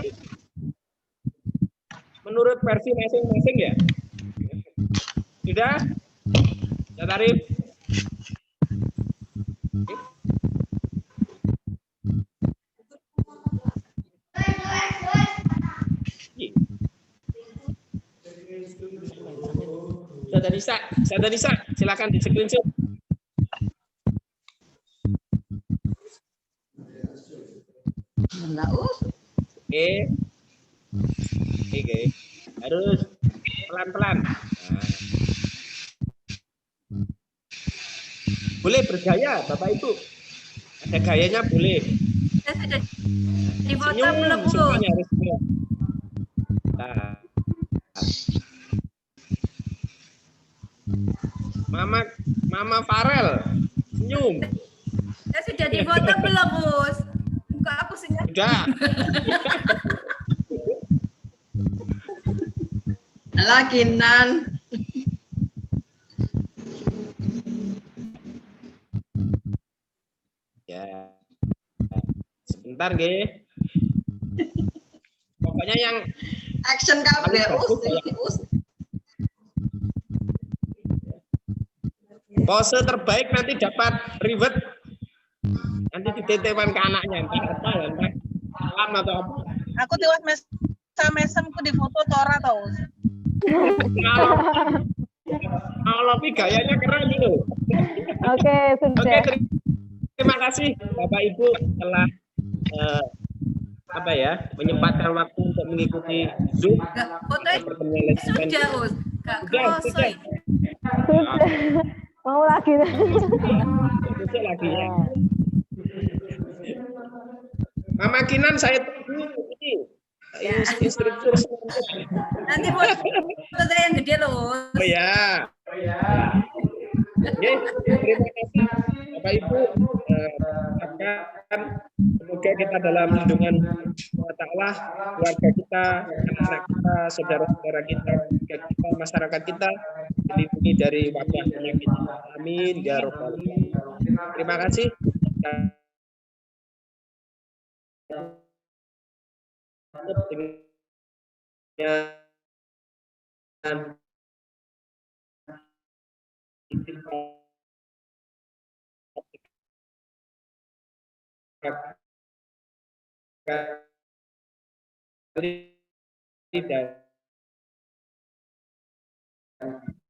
Menurut versi masing-masing ya. Sudah? Sudah Tarif? Ustazah Nisa, silakan di screenshot. Enggak, Oke. Oke. Harus pelan-pelan. Nah. Boleh bergaya, Bapak Ibu. Ada gayanya boleh. saya sudah di foto Senyum, belum, semuanya harus senyum. Nah. Mama Farel, senyum. Saya sudah di foto belum, Gus? Enggak, aku senyum. Sudah. Lagi Nan. Ya. Sebentar, nggih. Pokoknya yang Action paling kabeh, bagus Us. pose terbaik nanti dapat reward. Nanti dititipkan ke anaknya, entah apa ya, entah salam atau apa. Aku tiwas mesem-mesemku di foto tora tau. Kalau tapi gayanya keren gitu. Oke, sudah. Oke, terima kasih Bapak Ibu telah menyempatkan waktu untuk mengikuti Zoom. Fotonya sudah, Us. Enggak kerasa. Sudah. Mau lagi. Besok lagi ya. Mama Kinan saya tunggu ini. Instruktur. Nanti foto saya yang gede loh. Oh ya. Oke, terima kasih Bapak Ibu. Semoga kita dalam lindungan Allah, keluarga kita, anak-anak kita, saudara-saudara kita, masyarakat kita dilindungi dari wabah penyakit. Amin ya rabbal alamin. Terima kasih. Dengan